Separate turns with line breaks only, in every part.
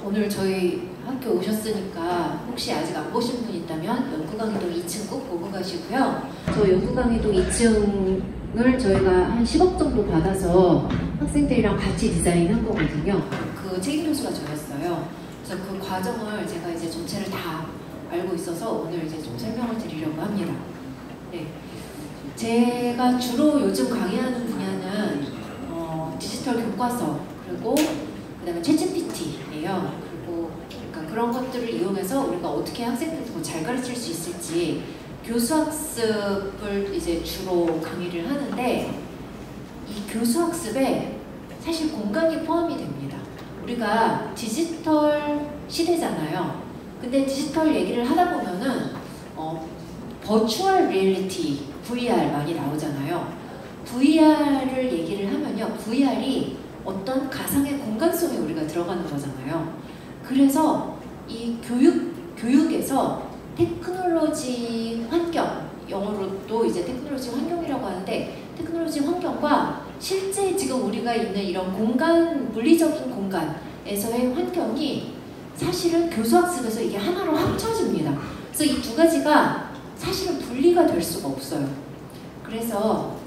오늘 저희 학교 오셨으니까 혹시 아직 안 보신 분 있다면 연구강의동 2층 꼭 보고 가시고요. 저 연구강의동 2층을 저희가 한 10억 정도 받아서 학생들이랑 같이 디자인한 거거든요. 그 책임교수가 저였어요. 그래서 그 과정을 제가 이제 전체를 다 알고 있어서 오늘 이제 좀 설명을 드리려고 합니다. 네. 제가 주로 요즘 강의하는 분야는 디지털 교과서 그리고 그다음에 챗GPT예요. 그리고 그러니까 그런 것들을 이용해서 우리가 어떻게 학생들한테 더 잘 가르칠 수 있을지 교수학습을 이제 주로 강의를 하는데 이 교수학습에 사실 공간이 포함이 됩니다. 우리가 디지털 시대잖아요. 근데 디지털 얘기를 하다 보면은 버추얼 리얼리티 VR 많이 나오잖아요. VR을 얘기를 하면요, VR이 어떤 가상의 공간 속에 우리가 들어가는 거잖아요. 그래서 이 교육에서 테크놀로지 환경, 영어로도 이제 테크놀로지 환경이라고 하는데, 테크놀로지 환경과 실제 지금 우리가 있는 이런 공간, 물리적인 공간에서의 환경이 사실은 교수학습에서 이게 하나로 합쳐집니다. 그래서 이 두 가지가 사실은 분리가 될 수가 없어요. 그래서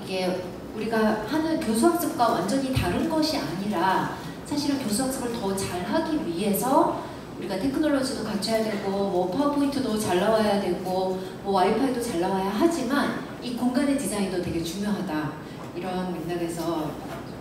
이게 우리가 하는 교수학습과 완전히 다른 것이 아니라 사실은 교수학습을 더 잘하기 위해서 우리가 테크놀로지도 갖춰야 되고 뭐 파워포인트도 잘 나와야 되고 뭐 와이파이도 잘 나와야 하지만 이 공간의 디자인도 되게 중요하다. 이런 맥락에서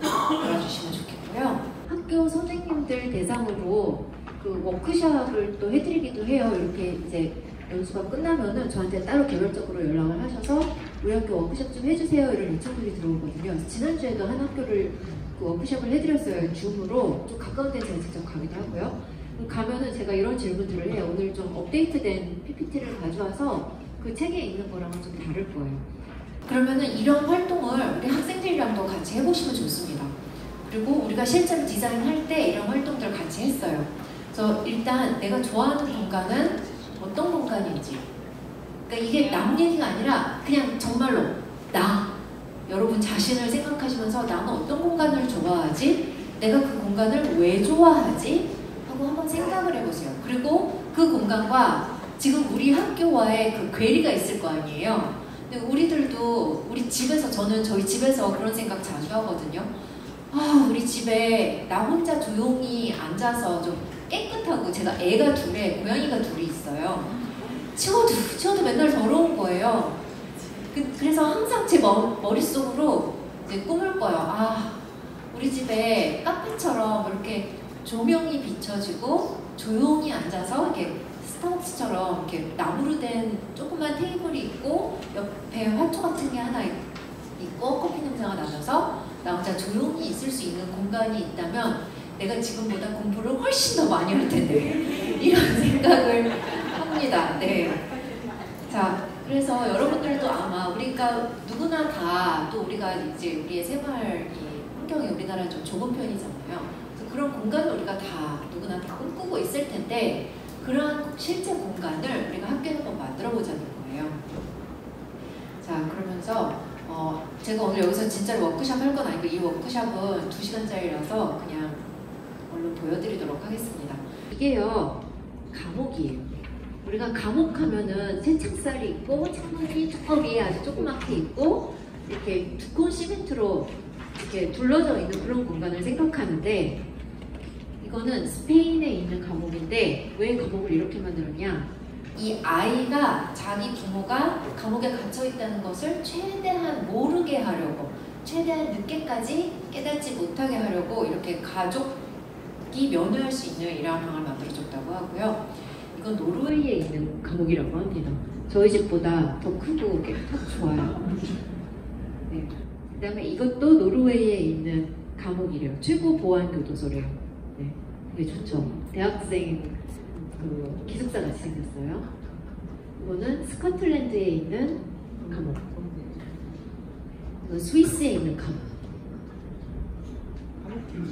알아주시면 좋겠고요. 학교 선생님들 대상으로 그 워크숍을 또 해드리기도 해요. 이렇게 이제 연수가 끝나면은 저한테 따로 개별적으로 연락을 하셔서 우리 학교 워크숍 좀 해주세요 이런 요청들이 들어오거든요. 지난주에도 한 학교를 그 워크숍을 해드렸어요. 줌으로 좀 가까운 데 제가 직접 가기도 하고요. 가면은 제가 이런 질문들을 해요. 오늘 좀 업데이트된 PPT를 가져와서 그 책에 있는 거랑은 좀 다를 거예요. 그러면은 이런 활동을 우리 학생들이랑도 같이 해보시면 좋습니다. 그리고 우리가 실제로 디자인할 때 이런 활동들을 같이 했어요. 그래서 일단 내가 좋아하는 공간은 어떤 공간인지, 그러니까 이게 남 얘기가 아니라 그냥 정말로 여러분 자신을 생각하시면서 나는 어떤 공간을 좋아하지? 내가 그 공간을 왜 좋아하지? 하고 한번 생각을 해보세요. 그리고 그 공간과 지금 우리 학교와의 그 괴리가 있을 거 아니에요. 근데 우리들도 우리 집에서, 저는 저희 집에서 그런 생각 자주 하거든요. 우리 집에 나 혼자 조용히 앉아서 좀 깨끗하고, 제가 애가 둘에 고양이가 둘이 있어요. 치워도 맨날 더러운 거예요. 그래서 항상 제 머릿속으로 이제 꿈을 꿔요. 우리 집에 카페처럼 이렇게 조명이 비춰지고 조용히 앉아서 이렇게 스타벅스처럼 이렇게 나무로 된 조그만 테이블이 있고 옆에 화초 같은 게 하나 있고 커피 냄새가 나면서 나 혼자 조용히 있을 수 있는 공간이 있다면 내가 지금보다 공부를 훨씬 더 많이 할 텐데 이런 생각을 합니다. 네. 자, 그래서 여러분들도 아마 우리가 누구나 다 또 우리가 이제 우리의 생활 환경이 우리나라는 좀 좁은 편이잖아요. 그래서 그런 공간을 우리가 다 누구나 다 꿈꾸고 있을 텐데 그런 실제 공간을 우리가 학교에 한번 만들어 보자는 거예요. 자, 그러면서 제가 오늘 여기서 진짜로 워크숍 할 건 아니고 이 워크숍은 2시간짜리라서 그냥 얼른 보여드리도록 하겠습니다. 이게요, 감옥이에요. 우리가 감옥하면은 새 창살이 있고 창문이 저 위에 아주 조그맣게 있고 이렇게 두꺼운 시멘트로 이렇게 둘러져 있는 그런 공간을 생각하는데, 이거는 스페인에 있는 감옥인데 왜 감옥을 이렇게 만들었냐? 이 아이가 자기 부모가 감옥에 갇혀 있다는 것을 최대한 모르게 하려고, 최대한 늦게까지 깨닫지 못하게 하려고 이렇게 가족이 면회할 수 있는 이러한 방을 만들어줬다고 하고요. 이건 노르웨이에 있는 감옥이라고 합니다. 저희 집보다 더 크고 딱 좋아요. 네. 그 다음에 이것도 노르웨이에 있는 감옥이래요. 최고 보안 교도소래요. 네. 되게 좋죠. 대학생 그 기숙사 같이 생겼어요. 이거는 스코틀랜드에 있는 감옥. 이건 스위스에 있는 감옥.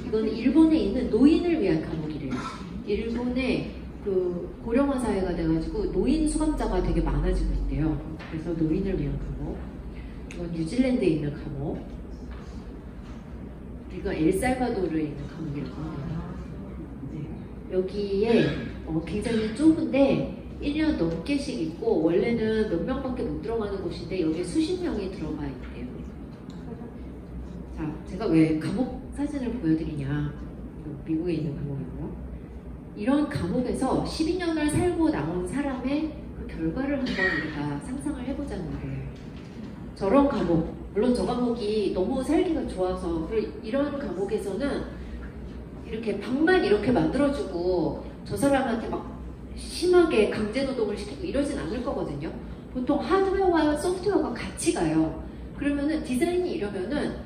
이거는 일본에 있는 노인을 위한 감옥이래요. 일본에 그 고령화 사회가 돼가지고 노인 수감자가 되게 많아지고 있대요. 그래서 노인을 위한 감옥. 이건 뉴질랜드에 있는 감옥. 이건 엘살바도르에 있는 감옥이라고 합니다. 네. 여기에 굉장히 좁은데 1년 넘게씩 있고 원래는 몇 명밖에 못 들어가는 곳인데 여기에 수십 명이 들어가 있대요. 자, 제가 왜 감옥 사진을 보여드리냐. 미국에 있는 감옥이고요. 이런 감옥에서 12년을 살고 나온 사람의 그 결과를 한번 우리가 상상을 해보자는 거예요. 저런 감옥, 물론 저 감옥이 너무 살기가 좋아서 이런 감옥에서는 이렇게 방만 이렇게 만들어주고 저 사람한테 막 심하게 강제노동을 시키고 이러진 않을 거거든요. 보통 하드웨어와 소프트웨어가 같이 가요. 그러면은 디자인이 이러면은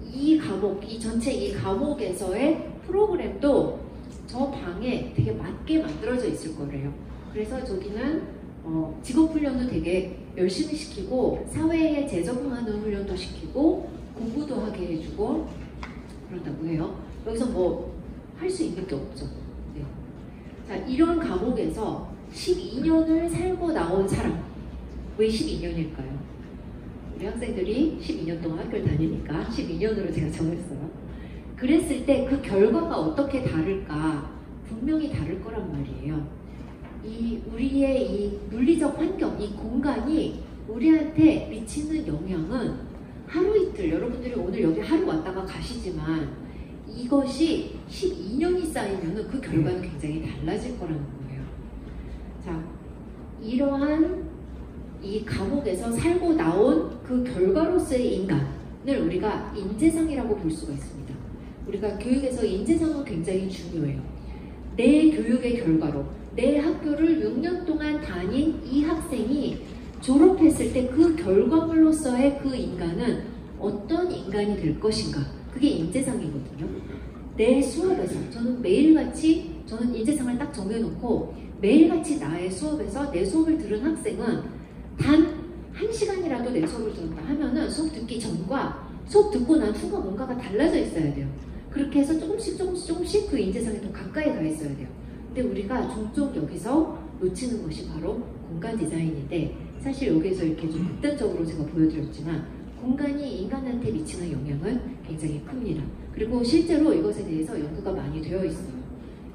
이 감옥, 이 전체 이 감옥에서의 프로그램도 저 방에 되게 맞게 만들어져 있을 거래요. 그래서 저기는 직업훈련도 되게 열심히 시키고 사회에 재적응하는 훈련도 시키고 공부도 하게 해주고 그런다고 해요. 여기서 뭐 할 수 있는 게 없죠. 네. 자, 이런 감옥에서 12년을 살고 나온 사람. 왜 12년일까요? 우리 학생들이 12년 동안 학교를 다니니까 12년으로 제가 정했어요. 그랬을 때 그 결과가 어떻게 다를까? 분명히 다를 거란 말이에요. 우리의 이 물리적 환경, 이 공간이 우리한테 미치는 영향은 하루 이틀, 여러분들이 오늘 여기 하루 왔다가 가시지만 이것이 12년이 쌓이면 그 결과는 굉장히 달라질 거라는 거예요. 자, 이러한 이 감옥에서 살고 나온 그 결과로서의 인간을 우리가 인재상이라고 볼 수가 있습니다. 우리가 교육에서 인재상은 굉장히 중요해요. 내 교육의 결과로 내 학교를 6년 동안 다닌 이 학생이 졸업했을 때 그 결과물로서의 그 인간은 어떤 인간이 될 것인가, 그게 인재상이거든요. 내 수업에서 저는 인재상을 딱 정해놓고 매일같이 나의 수업에서 내 수업을 들은 학생은 단 1시간이라도 내 수업을 들었다 하면은 수업 듣기 전과 수업 듣고 난 후가 뭔가가 달라져 있어야 돼요. 그렇게 해서 조금씩 그 인재상에 더 가까이 가 있어야 돼요. 근데 우리가 종종 여기서 놓치는 것이 바로 공간 디자인인데, 사실 여기서 이렇게 좀 극단적으로 제가 보여드렸지만 공간이 인간한테 미치는 영향은 굉장히 큽니다. 그리고 실제로 이것에 대해서 연구가 많이 되어 있어요.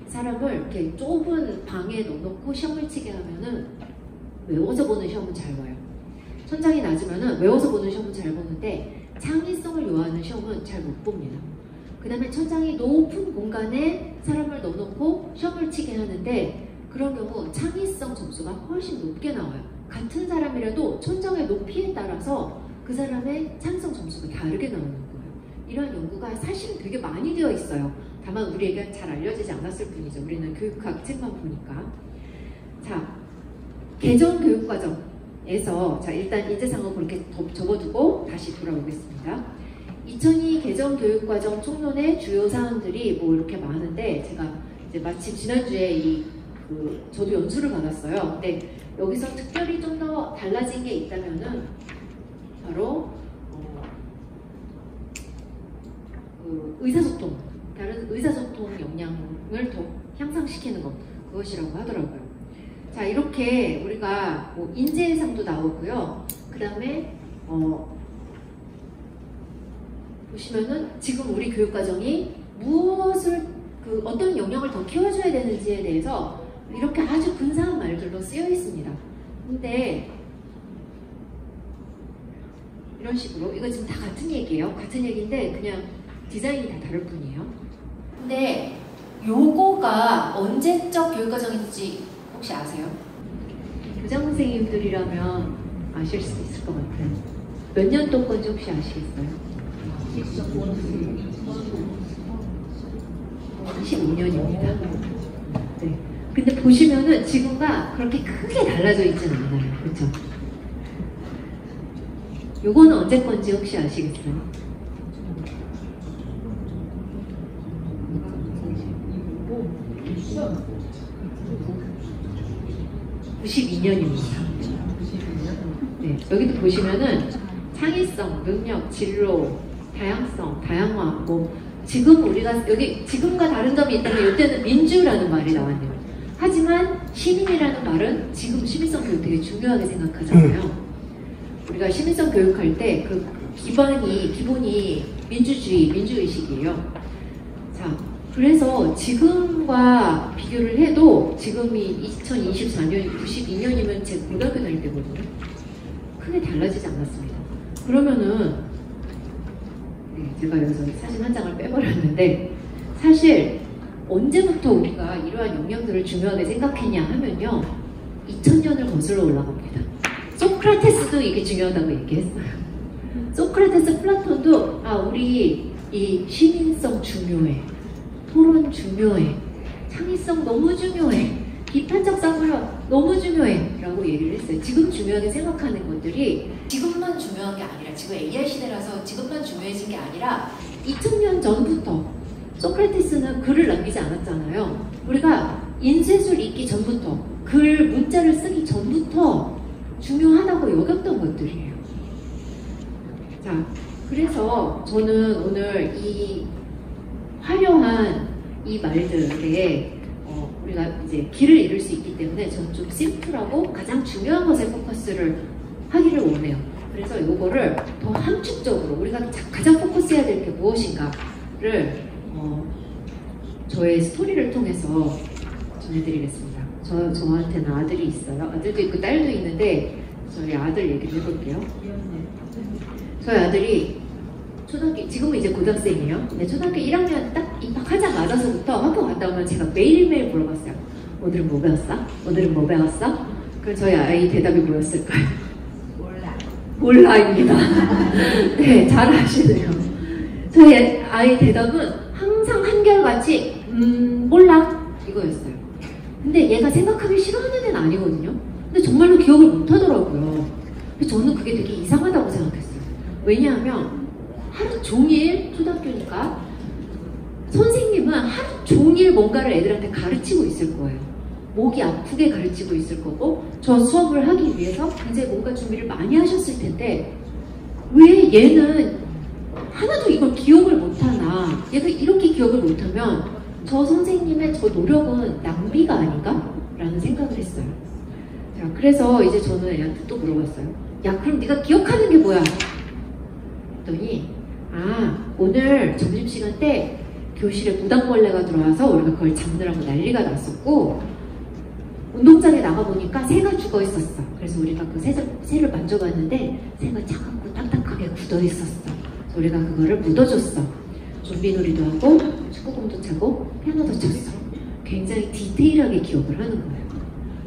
사람을 이렇게 좁은 방에 넣어놓고 시험을 치게 하면은 외워서 보는 시험은 잘 봐요. 천장이 낮으면은 외워서 보는 시험은 잘 보는데 창의성을 요하는 시험은 잘 못 봅니다. 그 다음에 천장이 높은 공간에 사람을 넣어놓고 시험을 치게 하는데 그런 경우 창의성 점수가 훨씬 높게 나와요. 같은 사람이라도 천장의 높이에 따라서 그 사람의 창의성 점수가 다르게 나오는 거예요. 이러한 연구가 사실은 되게 많이 되어 있어요. 다만 우리에게 잘 알려지지 않았을 뿐이죠. 우리는 교육학 책만 보니까. 자, 개정 교육과정에서 자, 일단 인재상은 그렇게 접어두고 다시 돌아오겠습니다. 2002 개정 교육과정 총론의 주요 사항들이 뭐 이렇게 많은데, 제가 이제 마침 지난주에 저도 연수를 받았어요. 근데 여기서 특별히 좀 더 달라진 게 있다면은 바로 의사소통, 다른 의사소통 역량을 더 향상시키는 것, 그것이라고 하더라고요. 자, 이렇게 우리가 뭐 인재상도 나오고요. 그 다음에 보시면은 지금 우리 교육과정이 무엇을 어떤 영역을 더 키워줘야 되는지에 대해서 이렇게 아주 근사한 말들로 쓰여 있습니다. 근데 이런 식으로, 이거 지금 다 같은 얘기예요. 같은 얘기인데 그냥 디자인이 다 다를 뿐이에요. 근데 요거가 언제적 교육과정인지 혹시 아세요? 교장 선생님들이라면 아실 수 있을 것 같아요. 몇 년도 건지 혹시 아시겠어요? 15년입니다. 네. 근데 보시면은 지금과 그렇게 크게 달라져 있지는 않아요. 그렇죠? 요거는 언제 건지 혹시 아시겠어요? 92년입니다. 네, 여기도 보시면은 창의성, 능력, 진로, 다양성, 다양화, 뭐 지금 우리가 여기 지금과 다른 점이 있다면 이때는 민주라는 말이 나왔네요. 하지만 시민이라는 말은 지금 시민성 교육 되게 중요하게 생각하잖아요. 우리가 시민성 교육할 때 기본이 민주주의, 민주의식이에요. 자, 그래서 지금과 비교를 해도 지금이 2024년, 92년이면 제 고등학교 다닐 때거든요. 크게 달라지지 않았습니다. 그러면은 네, 제가 여기서 사진 한 장을 빼버렸는데 사실 언제부터 우리가 이러한 영역들을 중요하게 생각했냐 하면요. 2000년을 거슬러 올라갑니다. 소크라테스도 이게 중요하다고 얘기했어요. 소크라테스, 플라톤도 우리 이 시민성 중요해, 토론 중요해, 창의성 너무 중요해, 비판적 사고력 너무 중요해 라고 얘기를 했어요. 지금 중요하게 생각하는 것들이 지금만 중요한 게 아니라, 지금 AI 시대라서 지금만 중요해진 게 아니라 2000년 전부터 소크라테스는 글을 남기지 않았잖아요. 우리가 인쇄술 읽기 전부터, 글, 문자를 쓰기 전부터 중요하다고 여겼던 것들이에요. 자, 그래서 저는 오늘 이 화려한 이 말들에 우리가 이제 길을 잃을 수 있기 때문에 저는 좀 심플하고 가장 중요한 것에 포커스를 하기를 원해요. 그래서 이거를 더 함축적으로 우리가 가장 포커스해야 될 게 무엇인가를 저의 스토리를 통해서 전해드리겠습니다. 저한테는 아들이 있어요. 아들도 있고 딸도 있는데 저희 아들 얘기를 해볼게요. 저희 아들이 지금은 이제 고등학생이에요. 근데 초등학교 1학년 딱 입학하자마자서부터 학교 갔다 오면 제가 매일매일 물어봤어요. 오늘은 뭐 배웠어? 오늘은 뭐 배웠어? 그럼 저희 아이 대답이 뭐였을까요? 몰라입니다. 네, 잘 아시네요. 저희 아이 대답은 항상 한결같이 몰라 이거였어요. 근데 얘가 생각하기 싫어하는 애는 아니거든요. 근데 정말로 기억을 못하더라고요. 저는 그게 되게 이상하다고 생각했어요. 왜냐하면 하루 종일, 초등학교니까 선생님은 하루 종일 뭔가를 애들한테 가르치고 있을 거예요. 목이 아프게 가르치고 있을 거고, 저 수업을 하기 위해서 굉장히 뭔가 준비를 많이 하셨을 텐데 왜 얘는 하나도 이걸 기억을 못하나? 얘가 이렇게 기억을 못하면 저 선생님의 저 노력은 낭비가 아닌가? 라는 생각을 했어요. 자, 그래서 이제 저는 애한테 또 물어봤어요. 야, 그럼 네가 기억하는 게 뭐야? 했더니 오늘 점심시간 때 교실에 무당벌레가 들어와서 우리가 그걸 잡느라고 난리가 났었고, 운동장에 나가보니까 새가 죽어있었어. 그래서 우리가 그 새를 만져봤는데 새가 차갑고 딱딱하게 굳어있었어. 그래서 우리가 그거를 묻어줬어. 좀비놀이도 하고 축구공도 차고 피아노도 쳤어. 굉장히 디테일하게 기억을 하는 거예요.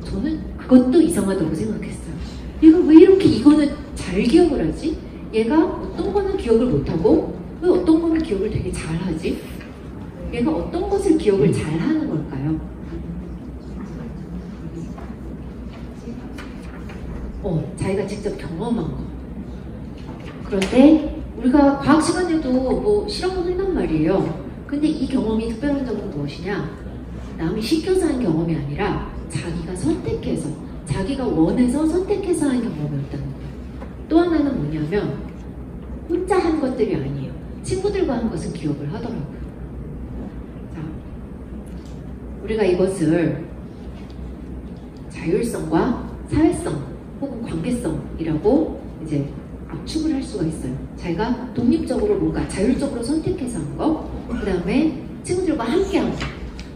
저는 그것도 이상하다고 생각했어요. 얘가 왜 이렇게 이거는 잘 기억을 하지? 얘가 어떤 거는 기억을 못하고 왜 어떤 거는 기억을 되게 잘하지? 얘가 어떤 것을 기억을 잘하는 걸까요? 자기가 직접 경험한 거. 그런데 우리가 과학 시간에도 뭐 실험을 한단 말이에요. 근데 이 경험이 특별한 점은 무엇이냐? 남이 시켜서 한 경험이 아니라 자기가 선택해서, 자기가 원해서 선택해서 한 경험이었다는 거예요. 또 하나는 뭐냐면 혼자 한 것들이 아니에요. 친구들과 한 것은 기억을 하더라고요. 자, 우리가 이것을 자율성과 사회성 혹은 관계성이라고 이제 압축을 할 수가 있어요. 자기가 독립적으로 뭔가 자율적으로 선택해서 한 거, 그 다음에 친구들과 함께 한 거.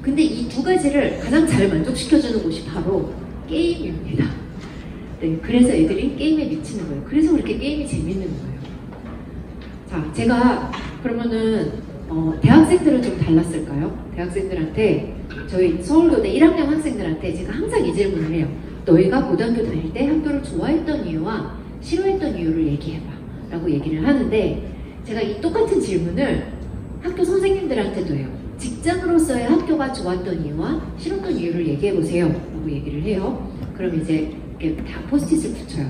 근데 이 두 가지를 가장 잘 만족시켜주는 곳이 바로 게임입니다. 네, 그래서 애들이 게임에 미치는 거예요. 그래서 그렇게 게임이 재밌는 거예요. 자, 제가 그러면은 대학생들은 좀 달랐을까요? 대학생들한테, 저희 서울고대 1학년 학생들한테 제가 항상 이 질문을 해요. 너희가 고등학교 다닐 때 학교를 좋아했던 이유와 싫어했던 이유를 얘기해봐 라고 얘기를 하는데, 제가 이 똑같은 질문을 학교 선생님들한테도 해요. 직장으로서의 학교가 좋았던 이유와 싫었던 이유를 얘기해보세요 라고 얘기를 해요. 그럼 이제 이렇게 다 포스트잇을 붙여요.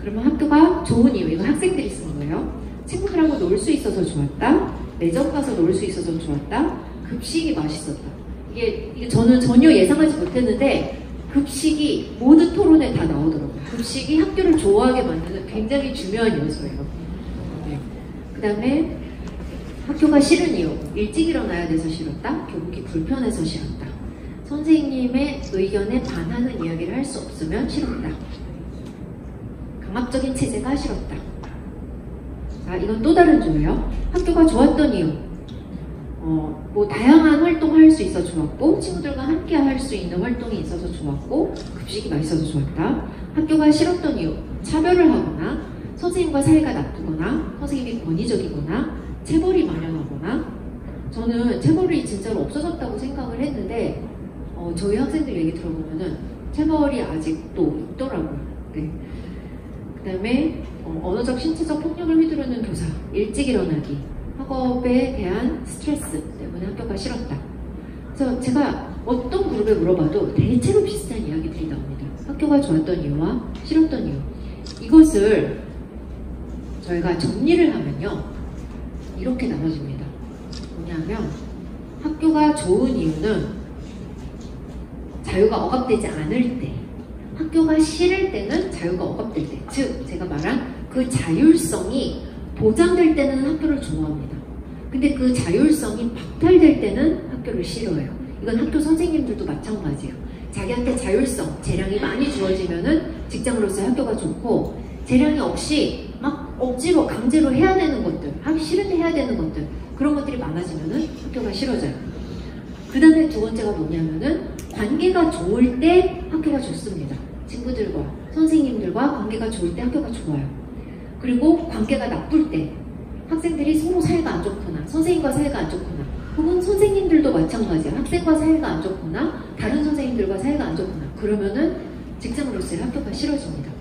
그러면 학교가 좋은 이유, 이거 학생들이 쓴 거예요. 친구들하고 놀 수 있어서 좋았다, 매점 가서 놀 수 있어서 좋았다, 급식이 맛있었다. 이게 저는 전혀 예상하지 못했는데 급식이 모두 토론에 다 나오더라고요. 급식이 학교를 좋아하게 만드는 굉장히 중요한 요소예요. 네. 그 다음에 학교가 싫은 이유, 일찍 일어나야 돼서 싫었다, 교복이 불편해서 싫었다, 선생님의 의견에 반하는 이야기를 할 수 없으면 싫었다, 강압적인 체제가 싫었다. 자, 이건 또 다른 조예요. 학교가 좋았던 이유, 뭐 다양한 활동을 할 수 있어 좋았고, 친구들과 함께 할 수 있는 활동이 있어서 좋았고, 급식이 맛있어서 좋았다. 학교가 싫었던 이유, 차별을 하거나 선생님과 사이가 나쁘거나 선생님이 권위적이거나 체벌이 만연하거나. 저는 체벌이 진짜로 없어졌다고 생각을 했는데 저희 학생들 얘기 들어보면은 체벌이 아직도 있더라고요. 네. 그 다음에 언어적, 신체적 폭력을 휘두르는 교사, 일찍 일어나기, 학업에 대한 스트레스 때문에 학교가 싫었다. 그래서 제가 어떤 그룹에 물어봐도 대체로 비슷한 이야기들이 나옵니다. 학교가 좋았던 이유와 싫었던 이유. 이것을 저희가 정리를 하면요, 이렇게 나눠집니다. 뭐냐면 학교가 좋은 이유는 자유가 억압되지 않을 때, 학교가 싫을 때는 자유가 억압될 때, 즉 제가 말한 그 자율성이 보장될 때는 학교를 좋아합니다. 근데 그 자율성이 박탈될 때는 학교를 싫어해요. 이건 학교 선생님들도 마찬가지예요. 자기한테 자율성, 재량이 많이 주어지면은 직장으로서 학교가 좋고, 재량이 없이 막 억지로 강제로 해야 되는 것들, 하기 싫은데 해야 되는 것들, 그런 것들이 많아지면은 학교가 싫어져요. 그 다음에 두 번째가 뭐냐면은 관계가 좋을 때 학교가 좋습니다. 친구들과 선생님들과 관계가 좋을 때 학교가 좋아요. 그리고 관계가 나쁠 때, 학생들이 서로 사이가 안 좋거나 선생님과 사이가 안 좋거나, 혹은 선생님들도 마찬가지예요. 학생과 사이가 안 좋거나 다른 선생님들과 사이가 안 좋거나, 그러면은 직장으로서의 학교가 싫어집니다.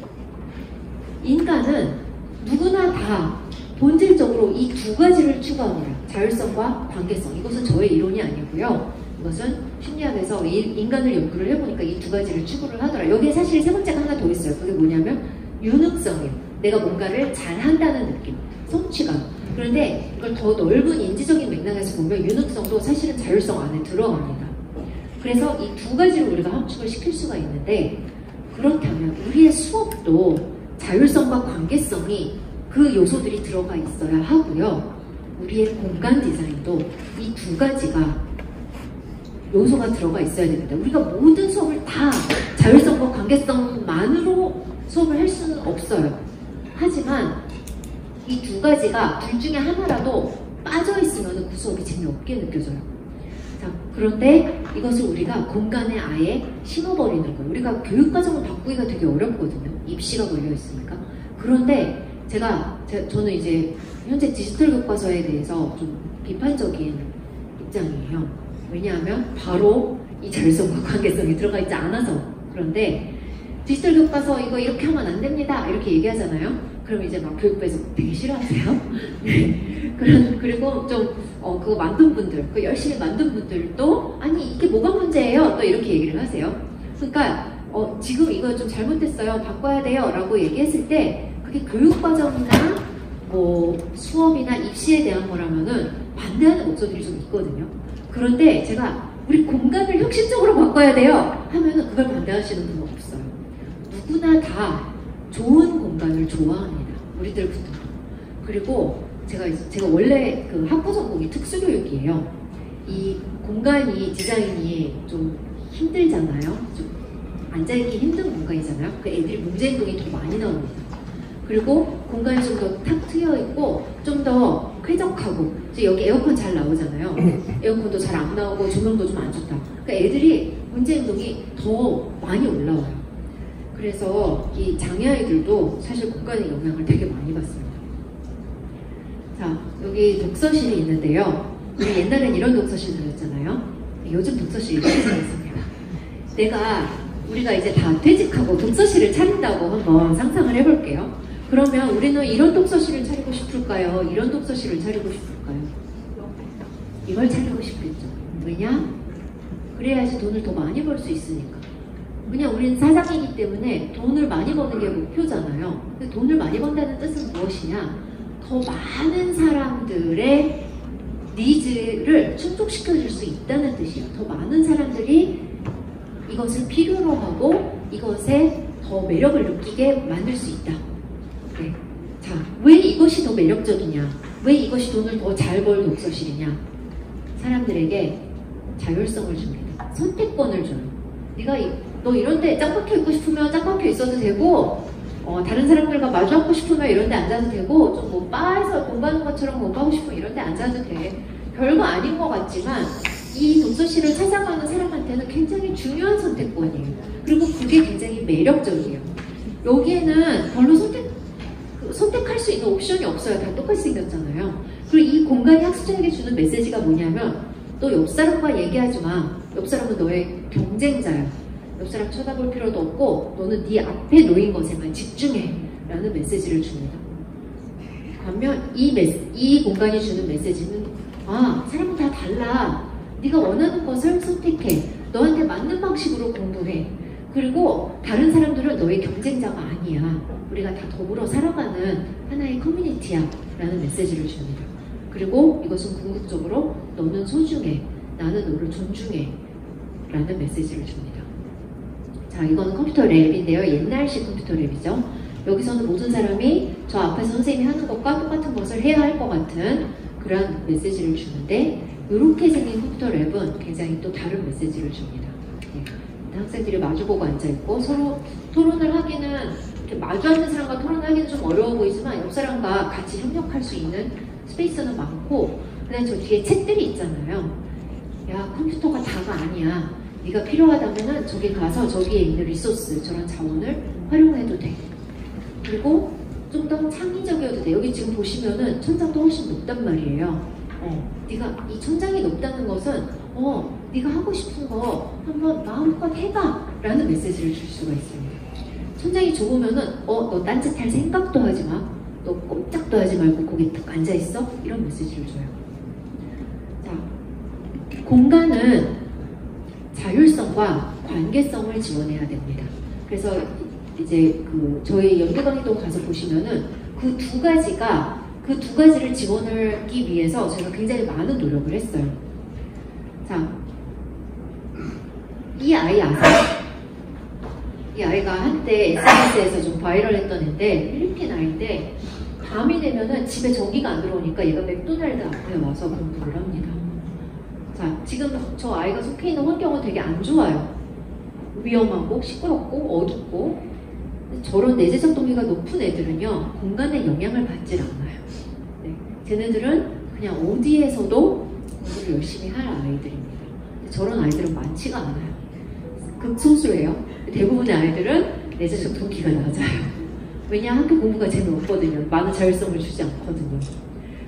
인간은 누구나 다 본질적으로 이 두 가지를 추구합니다. 자율성과 관계성. 이것은 저의 이론이 아니고요. 이것은 심리학에서 인간을 연구를 해보니까 이 두 가지를 추구를 하더라. 여기에 사실 세 번째가 하나 더 있어요. 그게 뭐냐면 유능성이에요. 내가 뭔가를 잘한다는 느낌, 성취감. 그런데 이걸 더 넓은 인지적인 맥락에서 보면 유능성도 사실은 자율성 안에 들어갑니다. 그래서 이 두 가지를 우리가 함축을 시킬 수가 있는데, 그렇다면 우리의 수업도 자율성과 관계성이 그 요소들이 들어가 있어야 하고요. 우리의 공간 디자인도 이 두 가지가 요소가 들어가 있어야 됩니다. 우리가 모든 수업을 다 자율성과 관계성만으로 수업을 할 수는 없어요. 하지만 이 두 가지가 둘 중에 하나라도 빠져 있으면 그 수업이 재미없게 느껴져요. 자, 그런데 이것을 우리가 공간에 아예 심어버리는 거예요. 우리가 교육과정을 바꾸기가 되게 어렵거든요. 입시가 걸려 있으니까. 그런데 저는 이제 현재 디지털 교과서에 대해서 좀 비판적인 입장이에요. 왜냐하면 바로 이 자율성과 관계성이 들어가 있지 않아서. 그런데 디지털 교과서 이거 이렇게 하면 안 됩니다 이렇게 얘기하잖아요. 그럼 이제 막 교육부에서 되게 싫어하세요. 그리고 좀 그거 만든 분들, 그 열심히 만든 분들도 아니 이게 뭐가 문제예요? 또 이렇게 얘기를 하세요. 그러니까 지금 이거 좀 잘못됐어요. 바꿔야 돼요. 라고 얘기했을 때 그게 교육과정이나 뭐 수업이나 입시에 대한 거라면은 반대하는 목소리들이 좀 있거든요. 그런데 제가 우리 공간을 혁신적으로 바꿔야 돼요 하면은 그걸 반대하시는 분은 없어요. 누구나 다 좋은 공간을 좋아합니다. 우리들부터. 그리고 제가 원래 그 학부 전공이 특수교육이에요. 이 공간이 디자인이 좀 힘들잖아요. 좀 앉아있기 힘든 공간이잖아요. 그 애들이 문제 행동이 더 많이 나옵니다. 그리고 공간이 좀 더 탁 트여 있고 좀 더 쾌적하고, 여기 에어컨 잘 나오잖아요. 에어컨도 잘 안 나오고 조명도 좀 안 좋다. 그러니까 애들이 문제 행동이 더 많이 올라와요. 그래서 이 장애아이들도 사실 공간의 영향을 되게 많이 받습니다. 자, 여기 독서실이 있는데요. 우리 옛날엔 이런 독서실 다녔잖아요. 요즘 독서실이 이렇게 생겼습니다. 우리가 이제 다 퇴직하고 독서실을 차린다고 한번 상상을 해볼게요. 그러면 우리는 이런 독서실을 차리고 싶을까요? 이런 독서실을 차리고 싶을까요? 이걸 차리고 싶겠죠. 왜냐? 그래야지 돈을 더 많이 벌 수 있으니까. 그냥 우리는 사장이기 때문에 돈을 많이 버는 게 목표잖아요. 근데 돈을 많이 번다는 뜻은 무엇이냐? 더 많은 사람들의 니즈를 충족시켜줄 수 있다는 뜻이에요. 더 많은 사람들이 이것을 필요로 하고 이것에 더 매력을 느끼게 만들 수 있다. 네. 자, 왜 이것이 더 매력적이냐? 왜 이것이 돈을 더 잘 벌 독서실이냐? 사람들에게 자율성을 줍니다. 선택권을 줘요. 너 이런데 짱 박혀 있고 싶으면 짱 박혀 있어도 되고, 다른 사람들과 마주 앉고 싶으면 이런데 앉아도 되고, 좀 뭐 바에서 공부하는 것처럼 공부하고 싶으면 이런데 앉아도 돼. 별거 아닌 것 같지만 이 독서실을 찾아가는 사람한테는 굉장히 중요한 선택권이에요. 그리고 그게 굉장히 매력적이에요. 여기에는 별로 선택할 수 있는 옵션이 없어요. 다 똑같이 생겼잖아요. 그리고 이 공간이 학습자에게 주는 메시지가 뭐냐면 너 옆 사람과 얘기하지 마. 옆 사람은 너의 경쟁자야. 옆 사람 쳐다볼 필요도 없고 너는 네 앞에 놓인 것에만 집중해 라는 메시지를 줍니다. 반면 이 공간이 주는 메시지는 사람은 다 달라. 네가 원하는 것을 선택해. 너한테 맞는 방식으로 공부해. 그리고 다른 사람들은 너의 경쟁자가 아니야. 우리가 다 더불어 살아가는 하나의 커뮤니티야 라는 메시지를 줍니다. 그리고 이것은 궁극적으로 너는 소중해. 나는 너를 존중해 라는 메시지를 줍니다. 자, 이거는 컴퓨터 랩인데요. 옛날식 컴퓨터 랩이죠. 여기서는 모든 사람이 저 앞에서 선생님이 하는 것과 똑같은 것을 해야 할 것 같은 그런 메시지를 주는데 이렇게 생긴 컴퓨터 랩은 굉장히 또 다른 메시지를 줍니다. 학생들이 마주보고 앉아있고 서로 토론을 하기는 이렇게 마주 앉은 사람과 토론을 하기는 좀 어려워 보이지만 옆 사람과 같이 협력할 수 있는 스페이스는 많고 그다음에 저 뒤에 책들이 있잖아요. 야, 컴퓨터가 다가 아니야. 네가 필요하다면은 저기 가서 저기에 있는 리소스, 저런 자원을 활용해도 돼. 그리고 좀 더 창의적이어도 돼. 여기 지금 보시면은 천장도 훨씬 높단 말이에요. 네가 이 천장이 높다는 것은 네가 하고 싶은 거 한번 마음껏 해봐 라는 메시지를 줄 수가 있습니다. 천장이 좁으면은 너 딴짓할 생각도 하지 마. 너 꼼짝도 하지 말고 거기 딱 앉아있어. 이런 메시지를 줘요. 자, 공간은 자율성과 관계성을 지원해야 됩니다. 그래서 이제 저희 연계 강의도 가서 보시면은 그 두 가지를 지원하기 위해서 저희가 굉장히 많은 노력을 했어요. 자, 이 아이 아세요? 이 아이가 한때 SNS에서 좀 바이럴했던 애인데 필리핀 아이인데 밤이 되면은 집에 전기가 안 들어오니까 얘가 맥도날드 앞에 와서 공부를 합니다. 자, 지금 저 아이가 속해 있는 환경은 되게 안 좋아요. 위험하고 시끄럽고 어둡고 저런 내재적 동기가 높은 애들은요 공간에 영향을 받질 않아요. 쟤네들은 그냥 어디에서도 공부를 열심히 할 아이들입니다. 저런 아이들은 많지가 않아요. 극소수예요. 대부분의 아이들은 내재적 동기가 낮아요. 왜냐? 학교 공부가 재미없거든요. 많은 자율성을 주지 않거든요.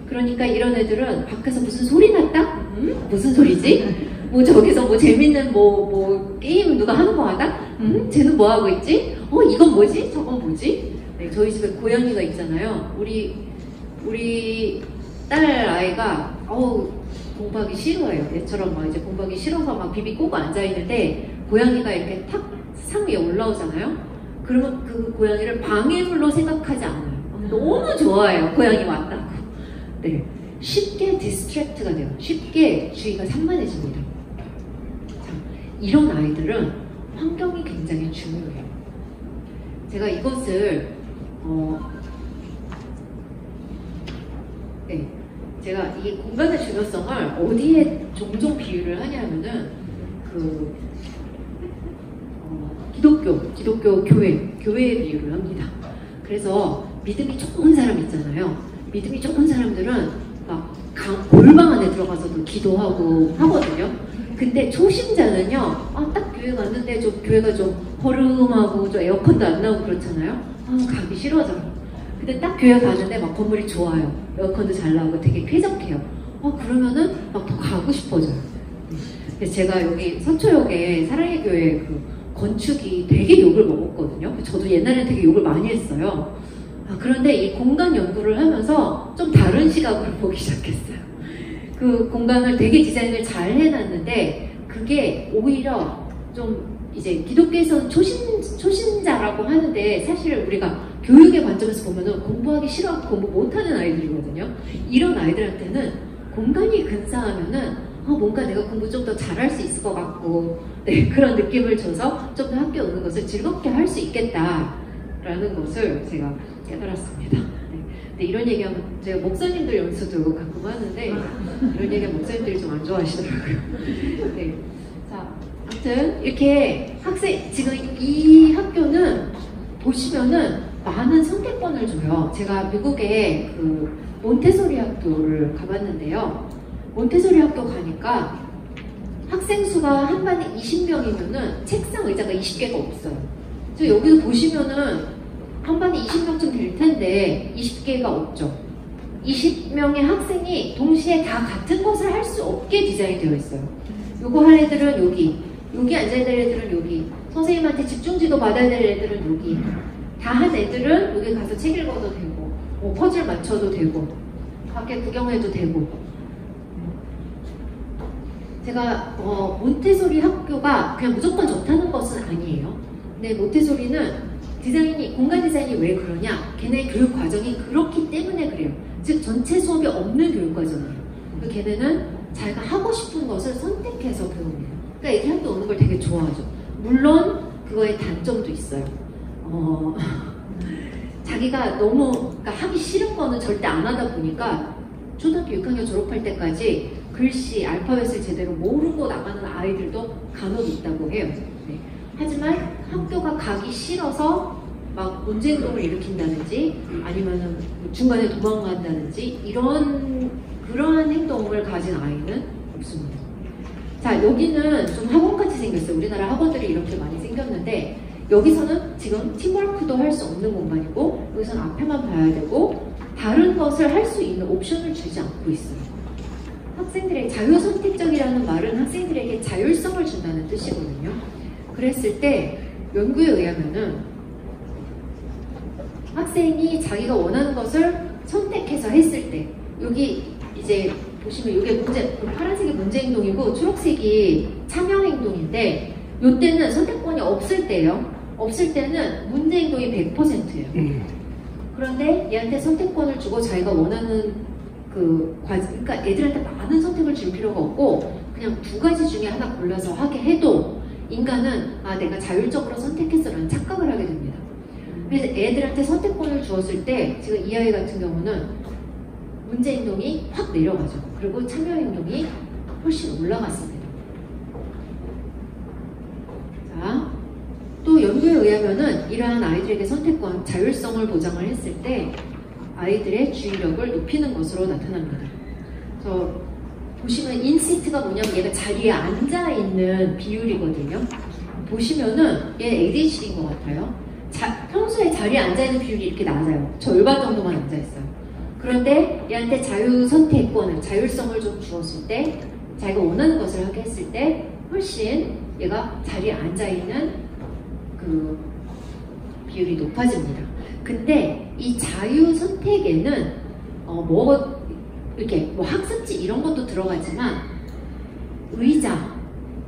그러니까 이런 애들은 밖에서 무슨 소리 났다? 무슨 소리지? 뭐 저기서 뭐 재밌는 게임 누가 하는 거 하다? 쟤는 뭐 하고 있지? 이건 뭐지? 저건 뭐지? 네, 저희 집에 고양이가 있잖아요. 우리 딸 아이가 공부하기 싫어해요. 얘처럼 막 이제 공부하기 싫어서 막 비비 꼬고 앉아 있는데 고양이가 이렇게 탁 상 위에 올라오잖아요. 그러면 그 고양이를 방해물로 생각하지 않아요. 너무 좋아해요. 고양이 왔다고. 네, 쉽게 디스트랙트가 돼요. 쉽게 주의가 산만해집니다. 자, 이런 아이들은 환경이 굉장히 중요해요. 제가 이것을 제가 이 공간의 중요성을 어디에 종종 비유를 하냐면은 기독교 교회에 비유를 합니다. 그래서 믿음이 좋은 사람 있잖아요. 믿음이 좋은 사람들은 막 골방 안에 들어가서도 기도하고 하거든요. 근데 초심자는요, 딱 교회 갔는데 교회가 좀 허름하고 좀 에어컨도 안 나오고 그렇잖아요. 가기 싫어져요. 근데 딱 교회 가는데 막 건물이 좋아요. 에어컨도 잘 나오고 되게 쾌적해요. 그러면은 막 더 가고 싶어져요. 그래서 제가 여기 서초역에 사랑의 교회 건축이 되게 욕을 먹었거든요. 저도 옛날에 되게 욕을 많이 했어요. 그런데 이 공간 연구를 하면서 좀 다른 시각으로 보기 시작했어요. 그 공간을 되게 디자인을 잘 해놨는데 그게 오히려 좀 이제 기독교에서는 초신자라고 하는데 사실 우리가 교육의 관점에서 보면은 공부하기 싫어하고 공부 못하는 아이들이거든요. 이런 아이들한테는 공간이 근사하면은 뭔가 내가 공부 좀 더 잘할 수 있을 것 같고 그런 느낌을 줘서 좀 더 학교 오는 것을 즐겁게 할 수 있겠다라는 것을 제가 깨달았습니다. 근데 이런 얘기하면 제가 목사님들 연수도 가끔 하는데 이런 얘기하면 목사님들이 좀 안 좋아하시더라고요. 자, 아무튼 이렇게 지금 이 학교는 보시면은 많은 선택권을 줘요. 제가 미국의 몬테소리 학교를 가봤는데요. 몬테소리 학교 가니까 학생 수가 한 반에 20명이면은 책상 의자가 20개가 없어요. 그래서 여기서 보시면은 한 반에 20명쯤 될 텐데 20개가 없죠. 20명의 학생이 동시에 다 같은 것을 할 수 없게 디자인이 되어 있어요. 요거 할 애들은 여기 앉아야 될 애들은 여기, 선생님한테 집중지도 받아야 될 애들은 여기, 다 한 애들은 여기 가서 책 읽어도 되고, 뭐 퍼즐 맞춰도 되고, 밖에 구경해도 되고. 제가 몬테소리 학교가 그냥 무조건 좋다는 것은 아니에요. 근데 몬테소리는 디자인이, 공간 디자인이 왜 그러냐? 걔네 교육 과정이 그렇기 때문에 그래요. 즉 전체 수업이 없는 교육 과정이에요. 걔네는 자기가 하고 싶은 것을 선택해서 배웁니다. 그러니까 애들 학교 오는 걸 되게 좋아하죠. 물론 그거에 단점도 있어요. 자기가 너무 그러니까 하기 싫은 거는 절대 안 하다 보니까 초등학교 6학년 졸업할 때까지 글씨, 알파벳을 제대로 모르고 나가는 아이들도 간혹 있다고 해요. 네. 하지만 학교가 가기 싫어서 막 문제행동을 일으킨다든지 아니면은 중간에 도망간다든지 그러한 행동을 가진 아이는 없습니다. 자, 여기는 좀 학원같이 생겼어요. 우리나라 학원들이 이렇게 많이 생겼는데 여기서는 지금 팀워크도 할 수 없는 공간이고 여기서는 앞에만 봐야 되고 다른 것을 할 수 있는 옵션을 주지 않고 있어요. 학생들의 자유선택적이라는 말은 학생들에게 자율성을 준다는 뜻이거든요. 그랬을 때 연구에 의하면은 학생이 자기가 원하는 것을 선택해서 했을 때 여기 이제 보시면 이게 파란색이 문제행동이고 초록색이 참여행동인데 이때는 선택권이 없을 때예요. 없을 때는 문제행동이 100%예요. 그런데 얘한테 선택권을 주고 자기가 원하는 그러니까 애들한테 많은 선택을 줄 필요가 없고 그냥 두 가지 중에 하나 골라서 하게 해도 인간은 내가 자율적으로 선택했어 라는 착각을 하게 됩니다. 그래서 애들한테 선택권을 주었을 때 지금 이 아이 같은 경우는 문제행동이 확 내려가죠. 그리고 참여행동이 훨씬 올라갔습니다. 자, 또 연구에 의하면은 이러한 아이들에게 선택권, 자율성을 보장을 했을 때 아이들의 주의력을 높이는 것으로 나타납니다. 보시면 인시트가 뭐냐면 얘가 자리에 앉아있는 비율이거든요. 보시면은 얘 ADHD인 것 같아요. 평소에 자리에 앉아있는 비율이 이렇게 낮아요. 절반 정도만 앉아있어요. 그런데 얘한테 자유선택권을, 자율성을 좀 주었을 때 자기가 원하는 것을 하게 했을 때 훨씬 얘가 자리에 앉아있는 그 비율이 높아집니다. 근데 이 자유선택에는 이렇게 학습지 이런 것도 들어가지만 의자,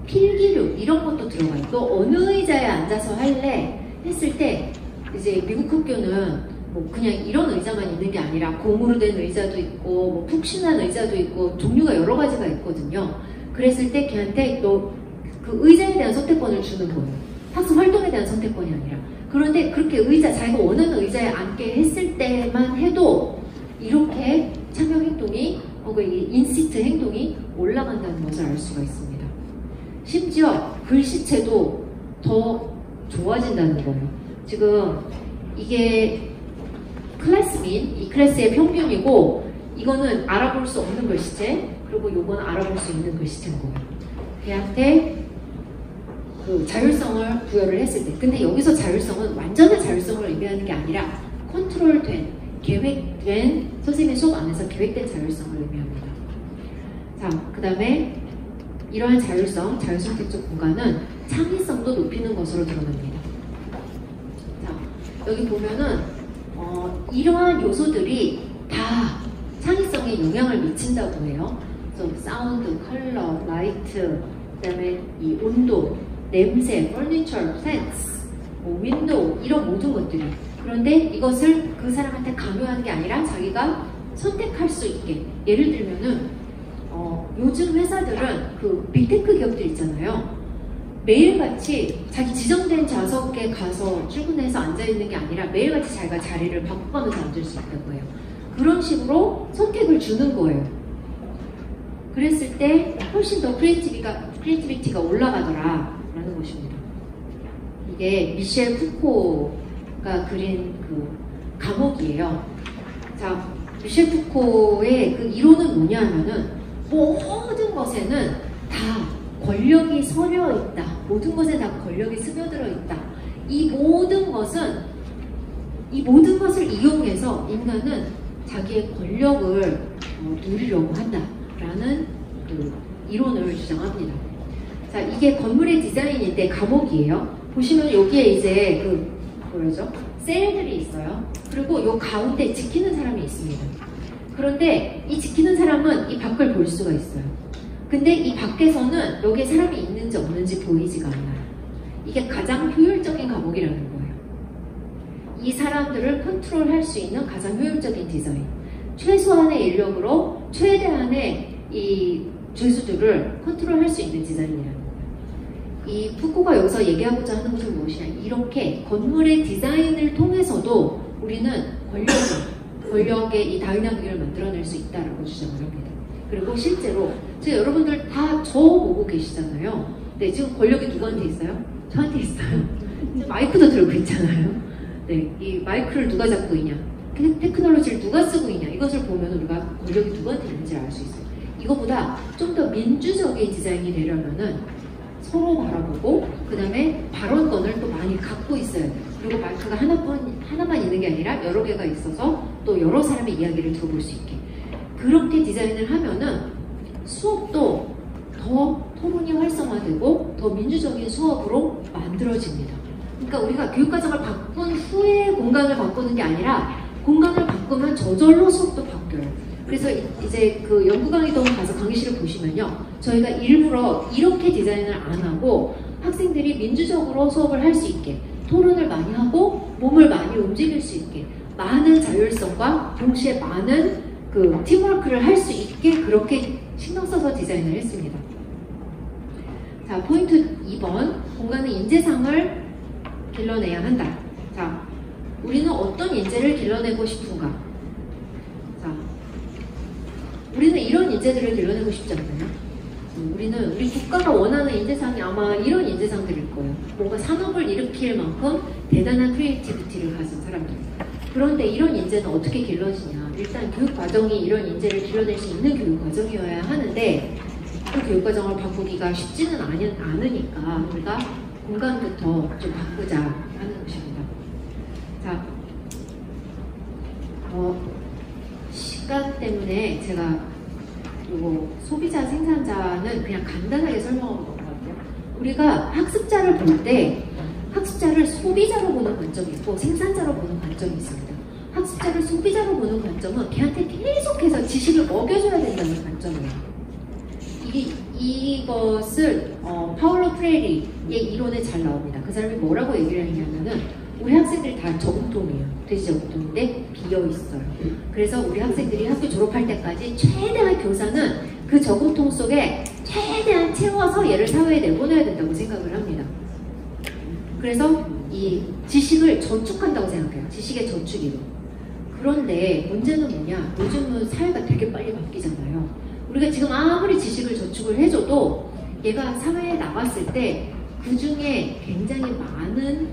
필기류 이런 것도 들어가요. 또 어느 의자에 앉아서 할래 했을 때 이제 미국 학교는 뭐 그냥 이런 의자만 있는 게 아니라 고무로 된 의자도 있고 뭐 푹신한 의자도 있고 종류가 여러 가지가 있거든요. 그랬을 때 걔한테 너 그 의자에 대한 선택권을 주는 거예요. 학습 활동에 대한 선택권이 아니라. 그런데 그렇게 자기가 원하는 의자에 앉게 했을 때만 해도 이렇게 참여 행동이 인시트 행동이 올라간다는 것을 알 수가 있습니다. 심지어 글씨체도 더 좋아진다는 거예요. 지금 이게 클래스민, 이 클래스의 평균이고 이거는 알아볼 수 없는 글씨체, 그리고 요건 알아볼 수 있는 글씨체인 거예요. 걔한테 그 자율성을 부여를 했을 때, 근데 여기서 자율성은 완전한 자율성을 의미하는 게 아니라 컨트롤된, 계획된, 선생님의 수업 안에서 계획된 자율성을 의미합니다. 자, 그 다음에 이러한 자율성, 자율선택적 공간은 창의성도 높이는 것으로 드러납니다. 자, 여기 보면은 이러한 요소들이 다 창의성에 영향을 미친다고 해요. 그래서 사운드, 컬러, 라이트, 그 다음에 이 온도, 냄새, 퍼니처, 센스, 윈도우 이런 모든 것들이. 그런데 이것을 그 사람한테 강요하는 게 아니라 자기가 선택할 수 있게. 예를 들면은 요즘 회사들은 그 빅테크 기업들 있잖아요. 매일같이 자기 지정된 좌석에 가서 출근해서 앉아있는 게 아니라 매일같이 자기가 자리를 바꿔가면서 앉을 수 있다고 해요. 그런 식으로 선택을 주는 거예요. 그랬을 때 훨씬 더 크리에이티비티가 올라가더라 라는 것입니다. 이게 미셸 푸코가 그린 그 감옥이에요. 자, 미셸 푸코의 그 이론은 뭐냐 하면은 모든 것에는 다 권력이 서려 있다. 모든 것에 다 권력이 스며들어 있다. 이 모든 것을 이용해서 인간은 자기의 권력을 누리려고 한다라는 그 이론을 주장합니다. 자, 이게 건물의 디자인인데 감옥이에요. 보시면 여기에 이제 뭐죠? 셀들이 있어요. 그리고 요 가운데 지키는 사람이 있습니다. 그런데 이 지키는 사람은 이 밖을 볼 수가 있어요. 근데 이 밖에서는 여기에 사람이 있는지 없는지 보이지가 않아요. 이게 가장 효율적인 감옥이라는 거예요. 이 사람들을 컨트롤할 수 있는 가장 효율적인 디자인. 최소한의 인력으로 최대한의 이 죄수들을 컨트롤할 수 있는 디자인이라는 거예요. 이 푸코가 여기서 얘기하고자 하는 것은 무엇이냐. 이렇게 건물의 디자인을 통해서도 우리는 권력의 이 다이나믹을 만들어낼 수 있다라고 주장을 합니다. 그리고 실제로 지금 여러분들 다 저 보고 계시잖아요. 네, 지금 권력이 누구한테 있어요? 저한테 있어요. 마이크도 들고 있잖아요. 네, 이 마이크를 누가 잡고 있냐, 테크놀로지를 누가 쓰고 있냐, 이것을 보면 우리가 권력이 누구한테 있는지 알 수 있어요. 이거보다 좀 더 민주적인 디자인이 되려면은 서로 바라보고 그 다음에 발언권을 또 많이 갖고 있어야 돼요. 그리고 마이크가 하나만 있는 게 아니라 여러 개가 있어서 또 여러 사람의 이야기를 들어볼 수 있게. 그렇게 디자인을 하면은 수업도 더 토론이 활성화되고 더 민주적인 수업으로 만들어집니다. 그러니까 우리가 교육과정을 바꾼 후에 공간을 바꾸는 게 아니라 공간을 바꾸면 저절로 수업도 바뀌어요. 그래서 이제 그 연구 강의동 가서 강의실을 보시면요, 저희가 일부러 이렇게 디자인을 안 하고 학생들이 민주적으로 수업을 할 수 있게, 토론을 많이 하고 몸을 많이 움직일 수 있게, 많은 자율성과 동시에 많은 그 팀워크를 할 수 있게 그렇게 신경 써서 디자인을 했습니다. 자, 포인트 2번. 공간은 인재상을 길러내야 한다. 자, 우리는 어떤 인재를 길러내고 싶은가? 자, 우리는 이런 인재들을 길러내고 싶지 않나요? 우리 국가가 원하는 인재상이 아마 이런 인재상들일 거예요. 뭔가 산업을 일으킬 만큼 대단한 크리에이티비티를 가진 사람들. 그런데 이런 인재는 어떻게 길러지냐? 일단 교육과정이 이런 인재를 길러낼 수 있는 교육과정이어야 하는데 그 교육과정을 바꾸기가 쉽지는 않으니까 우리가 공간부터 좀 바꾸자 하는 것입니다. 자, 시간 때문에 제가 이거 소비자 생산자는 그냥 간단하게 설명하는 것 같아요. 우리가 학습자를 볼 때 학습자를 소비자로 보는 관점이 있고 생산자로 보는 관점이 있습니다. 학습자를 소비자로 보는 관점은 걔한테 계속해서 지식을 먹여줘야 된다는 관점이에요. 이것을 파울로 프레리의 이론에 잘 나옵니다. 그 사람이 뭐라고 얘기를 했냐면은 우리 학생들이 다 저금통이에요. 돼지 저금통인데 비어있어요. 그래서 우리 학생들이 학교 졸업할 때까지 최대한 교사는 그 저금통 속에 최대한 채워서 얘를 사회에 내보내야 된다고 생각을 합니다. 그래서 이 지식을 저축한다고 생각해요. 지식의 저축이로. 그런데 문제는 뭐냐? 요즘은 사회가 되게 빨리 바뀌잖아요. 우리가 지금 아무리 지식을 저축을 해줘도 얘가 사회에 나갔을 때 그 중에 굉장히 많은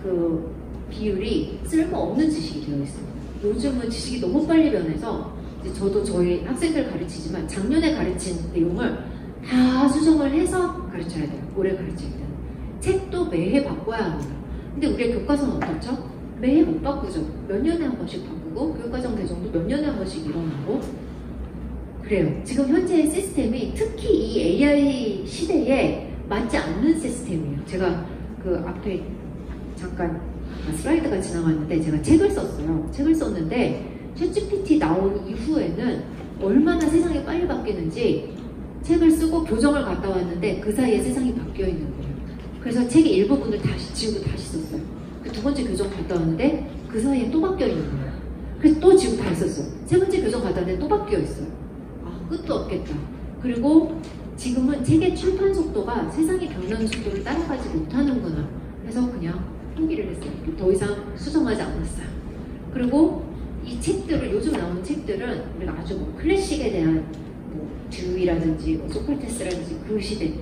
그 비율이 쓸모없는 지식이 되어 있습니다. 요즘은 지식이 너무 빨리 변해서 이제 저도 저희 학생들 가르치지만 작년에 가르친 내용을 다 수정을 해서 가르쳐야 돼요. 올해 가르칠 때는. 책도 매해 바꿔야 합니다. 근데 우리의 교과서는 어떻죠? 매해 못 바꾸죠. 몇 년에 한 번씩 바꾸고 교육과정 개정도 몇 년에 한 번씩 일어나고 그래요. 지금 현재의 시스템이 특히 이 AI 시대에 맞지 않는 시스템이에요. 제가 그 앞에 잠깐 슬라이드가 지나갔는데 제가 책을 썼어요. 책을 썼는데 챗GPT 나온 이후에는 얼마나 세상이 빨리 바뀌는지 책을 쓰고 교정을 갔다 왔는데 그 사이에 세상이 바뀌어 있는 거예요. 그래서 책의 일부분을 다시 지우고 다시 썼어요. 그 두 번째 교정 갔다 왔는데 그 사이에 또 바뀌어 있는 거예요. 그래서 또 지우고 다시 썼어요. 세 번째 교정 갔다 왔는데 또 바뀌어 있어요. 아, 끝도 없겠다. 그리고 지금은 책의 출판 속도가 세상이 변하는 속도를 따라가지 못하는구나. 그래서 그냥 포기를 했어요. 더 이상 수정하지 않았어요. 그리고 이 책들을, 요즘 나오는 책들은 우리가 아주 뭐 클래식에 대한 뭐 듀이라든지 뭐 소크라테스라든지 그 시대,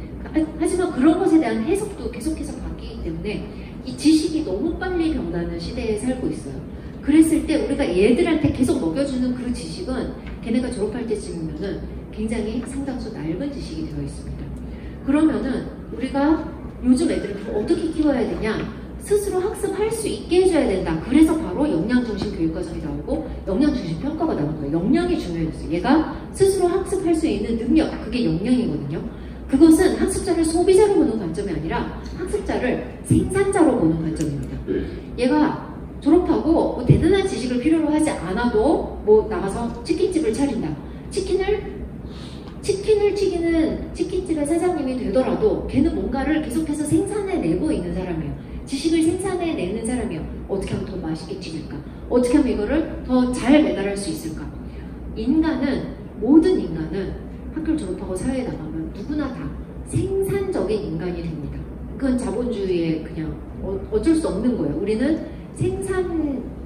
하지만 그런 것에 대한 해석도 계속해서 바뀌기 때문에 이 지식이 너무 빨리 변하는 시대에 살고 있어요. 그랬을 때 우리가 얘들한테 계속 먹여주는 그 지식은 걔네가 졸업할 때쯤이면은 굉장히 상당수 넓은 지식이 되어 있습니다. 그러면은 우리가 요즘 애들을 어떻게 키워야 되냐? 스스로 학습할 수 있게 해줘야 된다. 그래서 바로 역량중심 교육과정이 나오고 역량중심 평가가 나온 거예요. 역량이 중요했어요. 얘가 스스로 학습할 수 있는 능력, 그게 역량이거든요. 그것은 학습자를 소비자로 보는 관점이 아니라 학습자를 생산자로 보는 관점입니다. 얘가 졸업하고 뭐 대단한 지식을 필요로 하지 않아도 뭐 나가서 치킨집을 차린다. 치킨을 튀기는 치킨집의 사장님이 되더라도 걔는 뭔가를 계속해서 생산해내고 있는 사람이에요. 지식을 생산해내는 사람이에요. 어떻게 하면 더 맛있게 튀길까? 어떻게 하면 이거를 더 잘 배달할 수 있을까? 모든 인간은 학교를 졸업하고 사회에 나가면 누구나 다 생산적인 인간이 됩니다. 그건 자본주의의 그냥 어쩔 수 없는 거예요. 우리는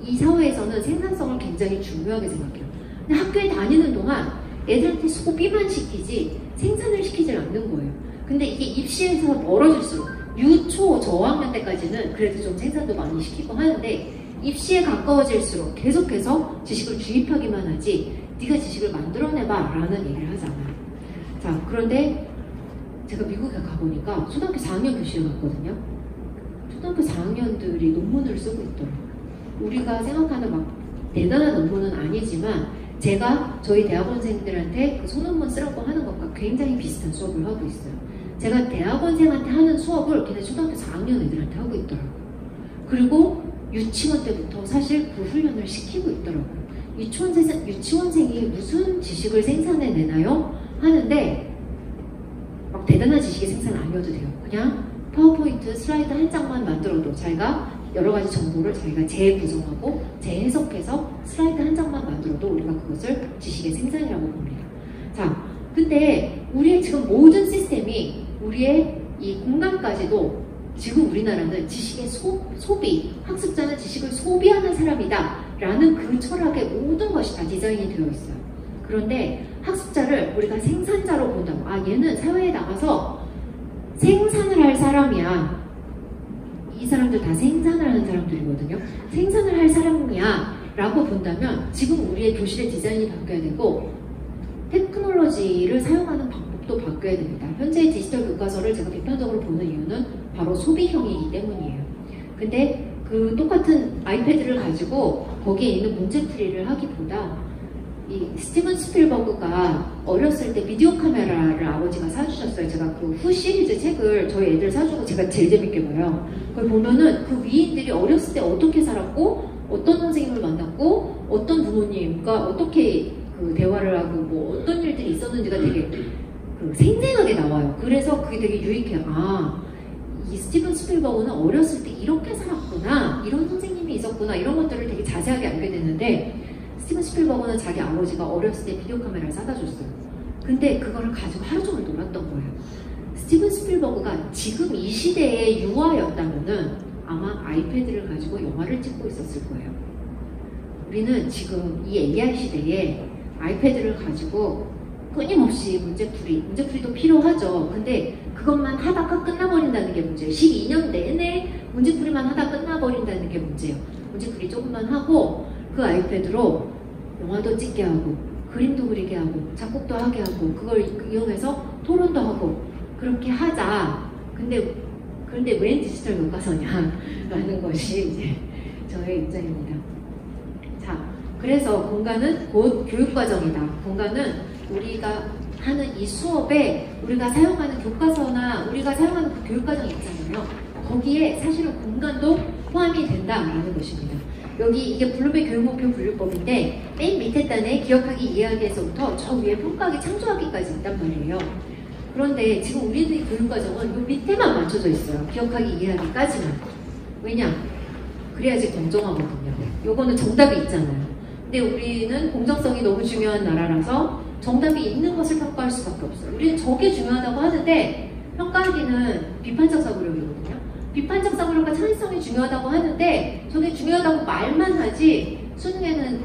이 사회에서는 생산성을 굉장히 중요하게 생각해요. 근데 학교에 다니는 동안 애들한테 소비만 시키지 생산을 시키질 않는 거예요. 근데 이게 입시에서 멀어질수록 유초 저학년 때까지는 그래도 좀 생산도 많이 시키고 하는데 입시에 가까워질수록 계속해서 지식을 주입하기만 하지 네가 지식을 만들어내봐 라는 얘기를 하잖아요. 자, 그런데 제가 미국에 가보니까 초등학교 4학년 교실에 갔거든요. 초등학교 4학년들이 논문을 쓰고 있더라고요. 우리가 생각하는 막 대단한 논문은 아니지만 제가 저희 대학원생들한테 그 소논문 쓰라고 하는 것과 굉장히 비슷한 수업을 하고 있어요. 제가 대학원생한테 하는 수업을 걔네 초등학교 4학년 애들한테 하고 있더라고요. 그리고 유치원 때부터 사실 그 훈련을 시키고 있더라고요. 유치원생이 무슨 지식을 생산해내나요? 하는데 막 대단한 지식의 생산 아니어도 돼요. 그냥 파워포인트 슬라이드 한 장만 만들어도 자기가 여러 가지 정보를 자기가 재구성하고 재해석해서 슬라이드 한 장만 만들어도 우리가 그것을 지식의 생산이라고 봅니다. 자, 근데 우리의 지금 모든 시스템이 우리의 이 공간까지도 지금 우리나라는 지식의 소비, 학습자는 지식을 소비하는 사람이다 라는 그 철학의 모든 것이 다 디자인이 되어 있어요. 그런데 학습자를 우리가 생산자로 본다고, 얘는 사회에 나가서 생산을 할 사람이야. 이 사람들 다 생산을 하는 사람들이거든요. 생산을 할 사람이야 라고 본다면 지금 우리의 교실의 디자인이 바뀌어야 되고 테크놀로지를 사용하는 방법도 바뀌어야 됩니다. 현재 디지털 교과서를 제가 비판적으로 보는 이유는 바로 소비형이기 때문이에요. 근데 그 똑같은 아이패드를 가지고 거기에 있는 문제풀이를 하기보다 이 스티븐 스필버그가 어렸을 때 비디오 카메라를 아버지가 사주셨어요. 제가 그 후 시리즈 책을 저희 애들 사주고 제가 제일 재밌게 봐요. 그걸 보면은 그 위인들이 어렸을 때 어떻게 살았고 어떤 선생님을 만났고 어떤 부모님과 어떻게 그 대화를 하고 뭐 어떤 일들이 있었는지가 되게 그 생생하게 나와요. 그래서 그게 되게 유익해요. 이 스티븐 스필버그는 어렸을 때 이렇게 살았구나, 이런 선생님이 있었구나, 이런 것들을 되게 자세하게 알게 됐는데 스티븐 스필버그는 자기 아버지가 어렸을 때 비디오 카메라를 사다 줬어요. 근데 그거를 가지고 하루 종일 놀았던 거예요. 스티븐 스필버그가 지금 이 시대의 유아였다면은 아마 아이패드를 가지고 영화를 찍고 있었을 거예요. 우리는 지금 이 AI 시대에 아이패드를 가지고 끊임없이 문제풀이도 필요하죠. 근데 그것만 하다가 끝나버린다는 게 문제예요. 12년 내내 문제풀이만 하다 끝나버린다는 게 문제예요. 문제풀이 조금만 하고 그 아이패드로 영화도 찍게 하고 그림도 그리게 하고 작곡도 하게 하고 그걸 이용해서 토론도 하고 그렇게 하자. 그런데 웬 디지털 교과서냐 라는 것이 이제 저의 입장입니다. 자, 그래서 공간은 곧 교육과정이다. 공간은 우리가 하는 이 수업에 우리가 사용하는 교과서나 우리가 사용하는 그 교육과정이 있잖아요. 거기에 사실은 공간도 포함이 된다라는 것입니다. 여기 이게 블룸의 교육목표 분류법인데 맨 밑에 단에 기억하기, 이해하기에서부터 저 위에 평가하기, 창조하기까지 있단 말이에요. 그런데 지금 우리들의 교육과정은 이 밑에만 맞춰져 있어요. 기억하기, 이해하기까지만. 왜냐? 그래야지 공정하거든요. 요거는 정답이 있잖아요. 근데 우리는 공정성이 너무 중요한 나라라서 정답이 있는 것을 평가할 수밖에 없어요. 우리는 저게 중요하다고 하는데 평가하기는 비판적 사고력이거든요. 비판적 사고력과 창의성이 중요하다고 하는데 저게 중요하다고 말만 하지 수능에는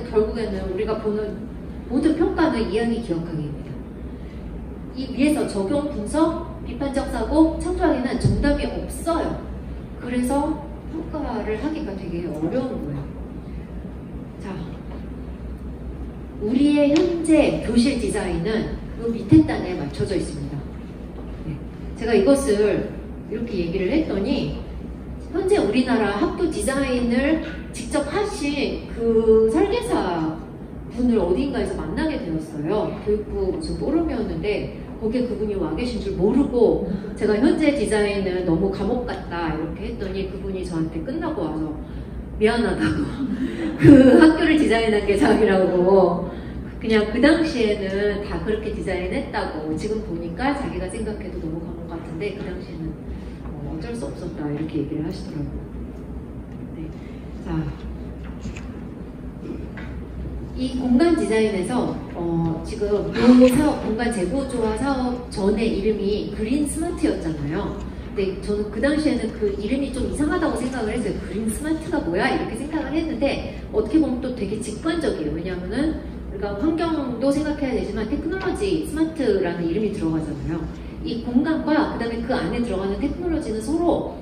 결국에는 우리가 보는 모든 평가는 이해하기, 기억하기입니다. 이 위에서 적용, 분석, 비판적 사고, 창조하기는 정답이 없어요. 그래서 평가를 하기가 되게 어려운 거예요. 자, 우리의 현재 현재 교실 디자인은 이 밑에 단에 맞춰져 있습니다. 네. 제가 이것을 이렇게 얘기를 했더니 현재 우리나라 학교 디자인을 직접 하신 그 설계사 분을 어딘가에서 만나게 되었어요. 교육부 무슨 포럼이었는데 거기에 그분이 와 계신 줄 모르고 제가 현재 디자인은 너무 감옥 같다 이렇게 했더니 그분이 저한테 끝나고 와서 미안하다고 그 학교를 디자인한 게 자기라고 그냥 그 당시에는 다 그렇게 디자인했다고 지금 보니까 자기가 생각해도 너무 감옥 같은데 그 당시에는 어쩔 수 없었다 이렇게 얘기를 하시더라고요. 네. 자, 이 공간 디자인에서 지금 이 사업, 공간 재구조화 사업 전의 이름이 그린 스마트였잖아요. 근데 저는 그 당시에는 그 이름이 좀 이상하다고 생각을 했어요. 그린 스마트가 뭐야? 이렇게 생각을 했는데 어떻게 보면 또 되게 직관적이에요. 왜냐하면은 우리가 환경도 생각해야 되지만 테크놀로지, 스마트라는 이름이 들어가잖아요. 이 공간과 그 다음에 그 안에 들어가는 테크놀로지는 서로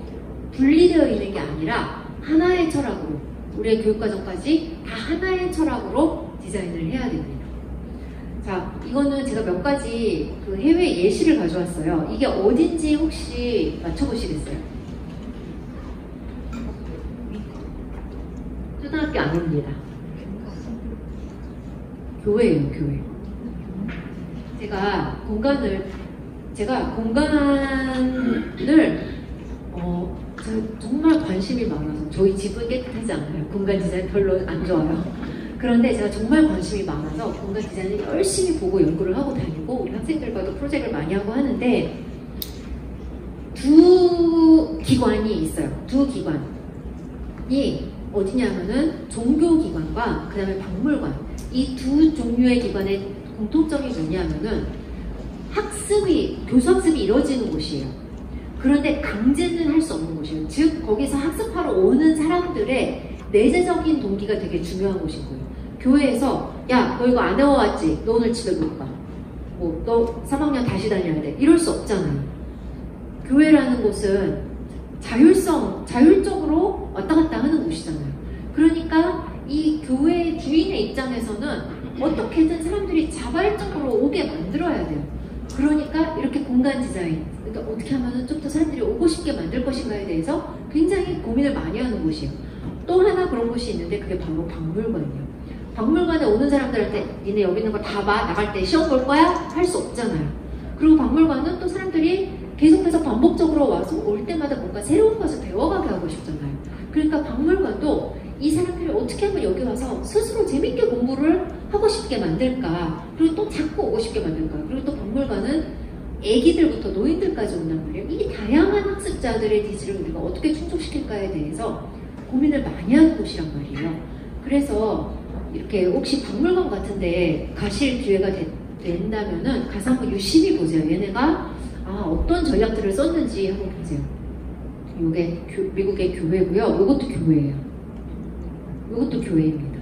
분리되어 있는 게 아니라 하나의 철학으로 우리의 교육과정까지 다 하나의 철학으로 디자인을 해야 됩니다. 자, 이거는 제가 몇 가지 그 해외 예시를 가져왔어요. 이게 어딘지 혹시 맞춰보시겠어요? 초등학교 아닙니다. 교회예요, 교회. 제가 공간을 정말 관심이 많아서 저희 집은 깨끗하지 않아요. 공간 디자인 별로 안 좋아요. 그런데 제가 정말 관심이 많아서 공간 디자인을 열심히 보고 연구를 하고 다니고 우리 학생들과도 프로젝트를 많이 하고 하는데 두 기관이 있어요. 두 기관이 어디냐면은 종교기관과 그 다음에 박물관 이 두 종류의 기관의 공통점이 뭐냐면은 교수학습이 이루어지는 곳이에요. 그런데 강제는 할 수 없는 곳이에요. 즉 거기서 학습하러 오는 사람들의 내재적인 동기가 되게 중요한 곳인 거예요. 교회에서 야 너 이거 안 외워왔지? 너 오늘 집에 못 가. 뭐 너 3학년 다시 다녀야 돼. 이럴 수 없잖아요. 교회라는 곳은 자율적으로 왔다 갔다 하는 곳이잖아요. 그러니까 이 교회 주인의 입장에서는 어떻게든 사람들이 자발적으로 오게 만들어야 돼요. 그러니까 이렇게 공간 디자인, 그러니까 어떻게 하면 좀 더 사람들이 오고 싶게 만들 것인가에 대해서 굉장히 고민을 많이 하는 곳이에요. 또 하나 그런 곳이 있는데 그게 바로 박물관이에요. 박물관에 오는 사람들한테 니네 여기 있는 거 다 봐, 나갈 때 시험 볼 거야? 할 수 없잖아요. 그리고 박물관은 또 사람들이 계속해서 반복적으로 와서 올 때마다 뭔가 새로운 것을 배워가게 하고 싶잖아요. 그러니까 박물관도 이 사람들이 어떻게 하면 여기 와서 스스로 재밌게 공부를 하고 싶게 만들까, 그리고 또 자꾸 오고 싶게 만들까, 그리고 또 박물관은 애기들부터 노인들까지 온단 말이에요. 이 다양한 학습자들의 니즈를 우리가 어떻게 충족시킬까에 대해서 고민을 많이 하는 곳이란 말이에요. 그래서 이렇게 혹시 박물관 같은데 가실 기회가 된다면은 가서 한번 유심히 보세요. 얘네가 어떤 전략들을 썼는지 한번 보세요. 이게 미국의 교회고요. 이것도 교회예요. 이것도 교회입니다.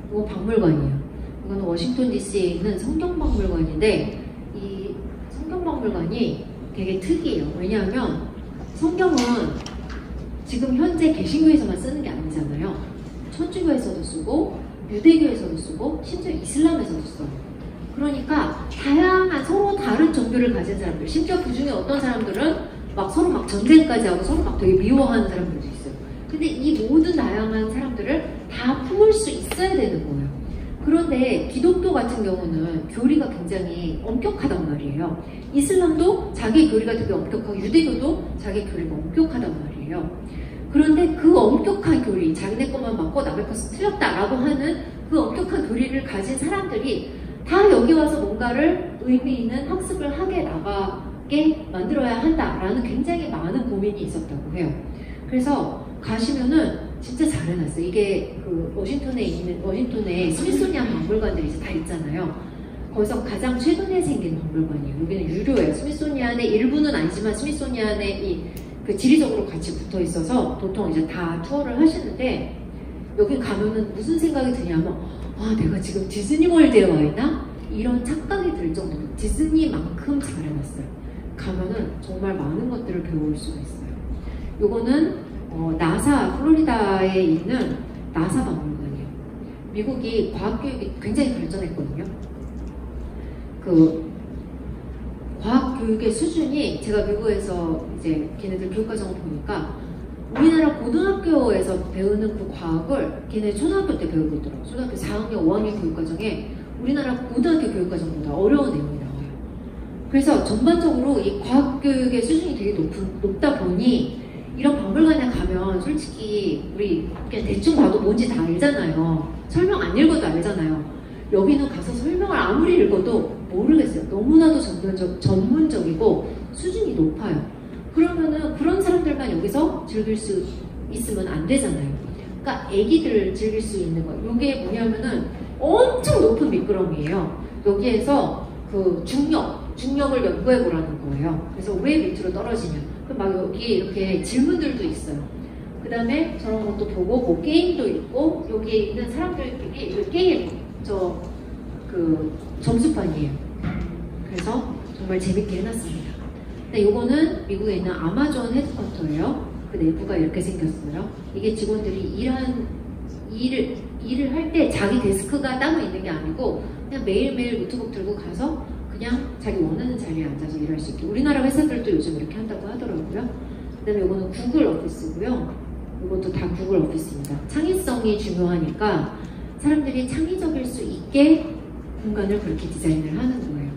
이거 박물관이에요. 이거는 워싱턴 DC에 있는 성경박물관인데 이 성경박물관이 되게 특이해요. 왜냐하면 성경은 지금 현재 개신교에서만 쓰는 게 아니잖아요. 천주교에서도 쓰고 유대교에서도 쓰고 심지어 이슬람에서도 써요. 그러니까 다양한 서로 다른 종교를 가진 사람들, 심지어 그 중에 어떤 사람들은 막 서로 막 전쟁까지 하고 서로 막 되게 미워하는 사람들도 있어요. 근데 이 모든 다양한 사람들을 다 품을 수 있어야 되는 거예요. 그런데 기독교 같은 경우는 교리가 굉장히 엄격하단 말이에요. 이슬람도 자기 교리가 되게 엄격하고 유대교도 자기 교리가 엄격하단 말이에요. 그런데 그 엄격한 교리, 자기네 것만 맞고 남의 것은 틀렸다라고 하는 그 엄격한 교리를 가진 사람들이 다 여기 와서 뭔가를 의미 있는 학습을 하게 나가게 만들어야 한다라는 굉장히 많은 고민이 있었다고 해요. 그래서 가시면은 진짜 잘 해놨어요. 이게 그 워싱턴에 스미소니안 박물관들이 이제 다 있잖아요. 거기서 가장 최근에 생긴 박물관이에요. 여기는 유료예요. 스미소니안의 일부는 아니지만 스미소니안의 그 지리적으로 같이 붙어 있어서 보통 이제 다 투어를 하시는데 여기 가면은 무슨 생각이 드냐면 내가 지금 디즈니월드에 와 있나? 이런 착각이 들 정도로 디즈니만큼 잘 해놨어요. 가면은 정말 많은 것들을 배울 수가 있어요. 요거는 나사, 플로리다에 있는 나사 박물관이에요. 미국이 과학교육이 굉장히 발전했거든요. 그 과학교육의 수준이 제가 미국에서 이제 걔네들 교육과정을 보니까 우리나라 고등학교에서 배우는 그 과학을 걔네 초등학교 때 배우고 있더라고요. 초등학교 4학년, 5학년 교육과정에 우리나라 고등학교 교육과정보다 어려운 내용이 나와요. 그래서 전반적으로 이 과학교육의 수준이 되게 높다 보니 이런 박물관에 가면 솔직히 우리 그냥 대충 봐도 뭔지 다 알잖아요. 설명 안 읽어도 알잖아요. 여기는 가서 설명을 아무리 읽어도 모르겠어요. 너무나도 전문적이고 수준이 높아요. 그러면은 그런 사람들만 여기서 즐길 수 있으면 안 되잖아요. 그러니까 애기들 즐길 수 있는 거예요. 이게 뭐냐면은 엄청 높은 미끄럼이에요. 여기에서 그 중력을 연구해 보라는 거예요. 그래서 왜 밑으로 떨어지냐. 막 여기 이렇게 질문들도 있어요. 그 다음에 저런 것도 보고 뭐 게임도 있고 여기에 있는 사람들끼리 이 게임 그 점수판이에요. 그래서 정말 재밌게 해놨습니다. 근데 요거는 미국에 있는 아마존 헤드쿼터예요. 그 내부가 이렇게 생겼어요. 이게 직원들이 일을 할 때 자기 데스크가 따로 있는 게 아니고 그냥 매일매일 노트북 들고 가서 그냥 자기 원하는 자리에 앉아서 일할 수 있게. 우리나라 회사들도 요즘 이렇게 한다고 하더라고요. 그 다음에 이거는 구글 오피스고요. 이것도 다 구글 오피스입니다. 창의성이 중요하니까 사람들이 창의적일 수 있게 공간을 그렇게 디자인을 하는 거예요.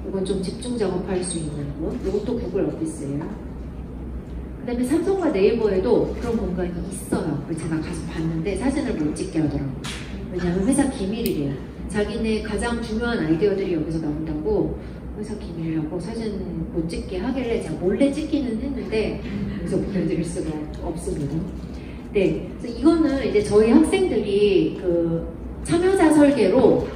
이건 좀 집중 작업할 수 있는 곳. 이것도 구글 오피스예요. 그 다음에 삼성과 네이버에도 그런 공간이 있어요. 제가 가서 봤는데 사진을 못 찍게 하더라고요. 왜냐하면 회사 기밀이래요. 자기네 가장 중요한 아이디어들이 여기서 나온다고 회사 기밀이라고 사진 못 찍게 하길래 제가 몰래 찍기는 했는데 여기서 보여드릴 수가 없습니다. 네, 그래서 이거는 이제 저희 학생들이 그 참여자 설계로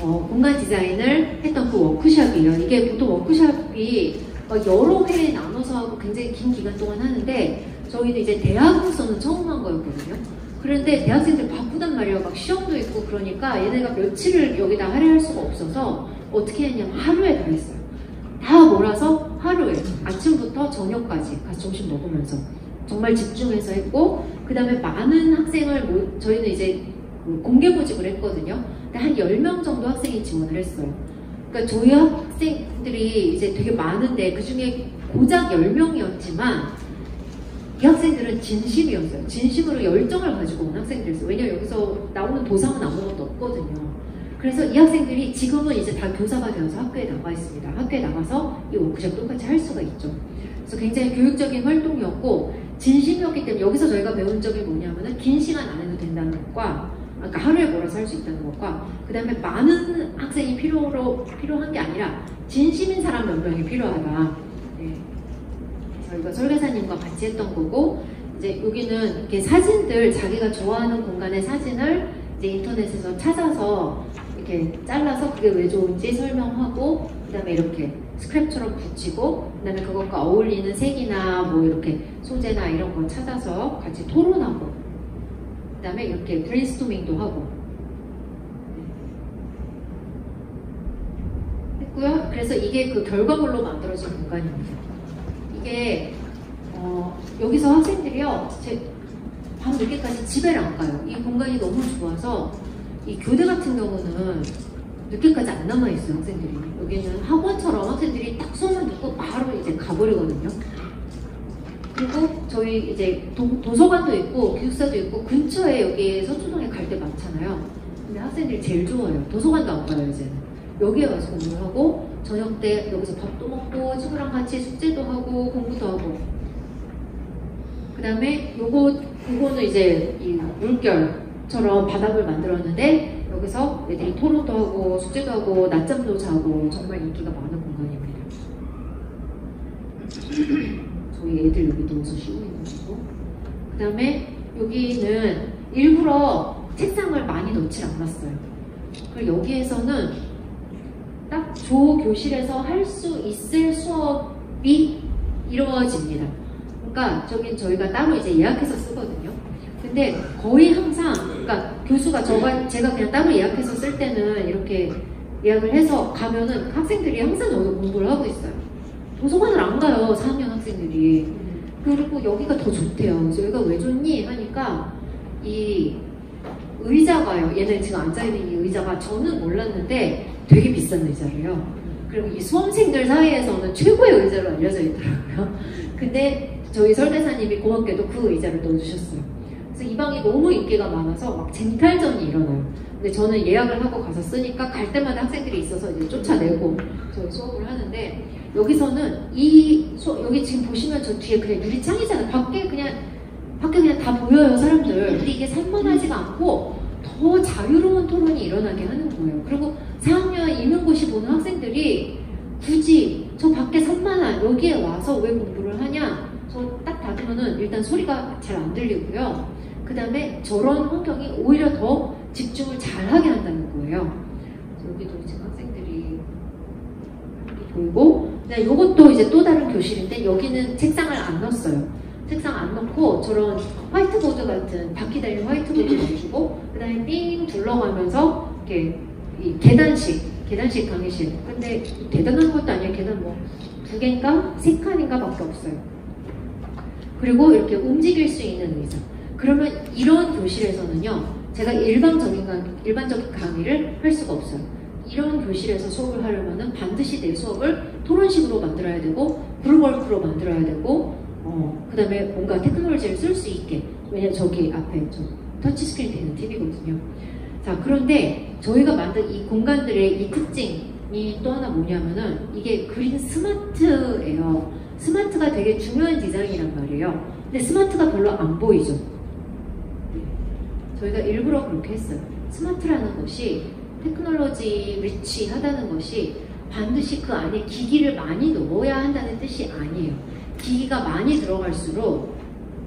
공간 디자인을 했던 그 워크숍이에요. 이게 보통 워크숍이 여러 회에 나눠서 하고 굉장히 긴 기간 동안 하는데 저희는 이제 대학으로서는 처음 한 거였거든요. 그런데 대학생들 바쁘단 말이에요. 막 시험도 있고 그러니까 얘네가 며칠을 여기다 할애할 수가 없어서 어떻게 했냐면 하루에 다 했어요. 다 몰아서 하루에 아침부터 저녁까지 가서 점심 먹으면서 정말 집중해서 했고 그 다음에 많은 학생을 저희는 이제 공개 모집을 했거든요. 근데 한 10명 정도 학생이 지원을 했어요. 그러니까 저희 학생들이 이제 되게 많은데 그 중에 고작 10명이었지만 이 학생들은 진심이었어요. 진심으로 열정을 가지고 온 학생들이었어요. 왜냐면 여기서 나오는 보상은 아무것도 없거든요. 그래서 이 학생들이 지금은 이제 다 교사가 되어서 학교에 나가 있습니다. 학교에 나가서 이 워크숍 똑같이 할 수가 있죠. 그래서 굉장히 교육적인 활동이었고 진심이었기 때문에 여기서 저희가 배운 점이 뭐냐면은 긴 시간 안 해도 된다는 것과 그러니까 하루에 몰아서 할 수 있다는 것과 그 다음에 많은 학생이 필요한 게 아니라 진심인 사람 몇 명이 필요하다. 네. 저희가 설계사님과 같이 했던 거고 이제 여기는 이렇게 사진들 자기가 좋아하는 공간의 사진을 이제 인터넷에서 찾아서 이렇게 잘라서 그게 왜 좋은지 설명하고 그 다음에 이렇게 스크랩처럼 붙이고 그 다음에 그것과 어울리는 색이나 뭐 이렇게 소재나 이런 거 찾아서 같이 토론하고 그 다음에 이렇게 브레인스토밍도 하고 했고요. 그래서 이게 그 결과물로 만들어진 공간입니다. 이게 여기서 학생들이요 밤 늦게까지 집에를 안 가요. 이 공간이 너무 좋아서 이 교대 같은 경우는 늦게까지 안 남아있어요. 학생들이. 여기는 학원처럼 학생들이 딱 수업을 듣고 바로 이제 가버리거든요. 그리고 저희 이제 도서관도 있고 기숙사도 있고 근처에 여기 서초동에 갈 때 많잖아요. 근데 학생들이 제일 좋아해요. 도서관도 안 가요 이제는. 여기에 와서 공부를 하고 저녁 때 여기서 밥도 먹고 친구랑 같이 숙제도 하고 공부도 하고 그 다음에 요거는 이제 이 물결처럼 바닥을 만들었는데 여기서 애들이 토론도 하고 숙제도 하고 낮잠도 자고 정말 인기가 많은 공간입니다. 저희 애들 여기 누워서 쉬고 있는 거고 그 다음에 여기는 일부러 책상을 많이 넣지 않았어요. 그리고 여기에서는 딱 조교실에서 할 수 있을 수업이 이루어집니다. 그러니까 저희가 따로 이제 예약해서 쓰거든요. 근데 거의 항상 그러니까 교수가 제가 그냥 따로 예약해서 쓸 때는 이렇게 예약을 해서 가면은 학생들이 항상 여기서 공부를 하고 있어요. 도서관을 안 가요. 4학년 학생들이. 그리고 여기가 더 좋대요. 그래서 여기가 왜 좋니? 하니까 의자가요. 얘는 지금 앉아있는 이 의자가 저는 몰랐는데 되게 비싼 의자래요. 그리고 이 수험생들 사이에서는 최고의 의자로 알려져 있더라고요. 근데 저희 설계사님이 고맙게도 그 의자를 넣어주셨어요. 그래서 이 방이 너무 인기가 많아서 막 쟁탈전이 일어나요. 근데 저는 예약을 하고 가서 쓰니까 갈 때마다 학생들이 있어서 이제 쫓아내고 저희 수업을 하는데, 여기서는 여기 지금 보시면 저 뒤에 그냥 유리창이잖아요. 밖에 그냥 다 보여요, 사람들. 근데 이게 산만하지가 않고 더 자유로운 토론이 일어나게 하는 거예요. 그리고 4학년 임용고시 보는 학생들이 굳이 저 밖에 산만한 여기에 와서 왜 공부를 하냐? 저 딱 닫으면은 일단 소리가 잘 안 들리고요. 그 다음에 저런 환경이 오히려 더 집중을 잘하게 한다는 거예요. 여기도 지금 학생들이 보이고, 이것도 이제 또 다른 교실인데 여기는 책상을 안 넣었어요. 책상 안 넣고 저런 화이트보드 같은 바퀴 달린 화이트보드 넣어주고, 그 다음에 삥 둘러가면서 이렇게 이 계단식 강의실. 근데 대단한 것도 아니에요. 계단 뭐 2개인가 3칸인가 밖에 없어요. 그리고 이렇게 움직일 수 있는 의자. 그러면 이런 교실에서는요, 제가 일반적인 강의를 할 수가 없어요. 이런 교실에서 수업을 하려면은 반드시 내 수업을 토론식으로 만들어야 되고, 그룹워크로 만들어야 되고, 그 다음에 뭔가 테크놀로지를 쓸 수 있게. 왜냐면 저기 앞에 터치스크린 되는 TV거든요. 자, 그런데 저희가 만든 이 공간들의 이 특징이 또 하나 뭐냐면은 이게 그린 스마트예요. 스마트가 되게 중요한 디자인이란 말이에요. 근데 스마트가 별로 안 보이죠. 저희가 일부러 그렇게 했어요. 스마트라는 것이 테크놀로지 리치하다는 것이 반드시 그 안에 기기를 많이 넣어야 한다는 뜻이 아니에요. 기기가 많이 들어갈수록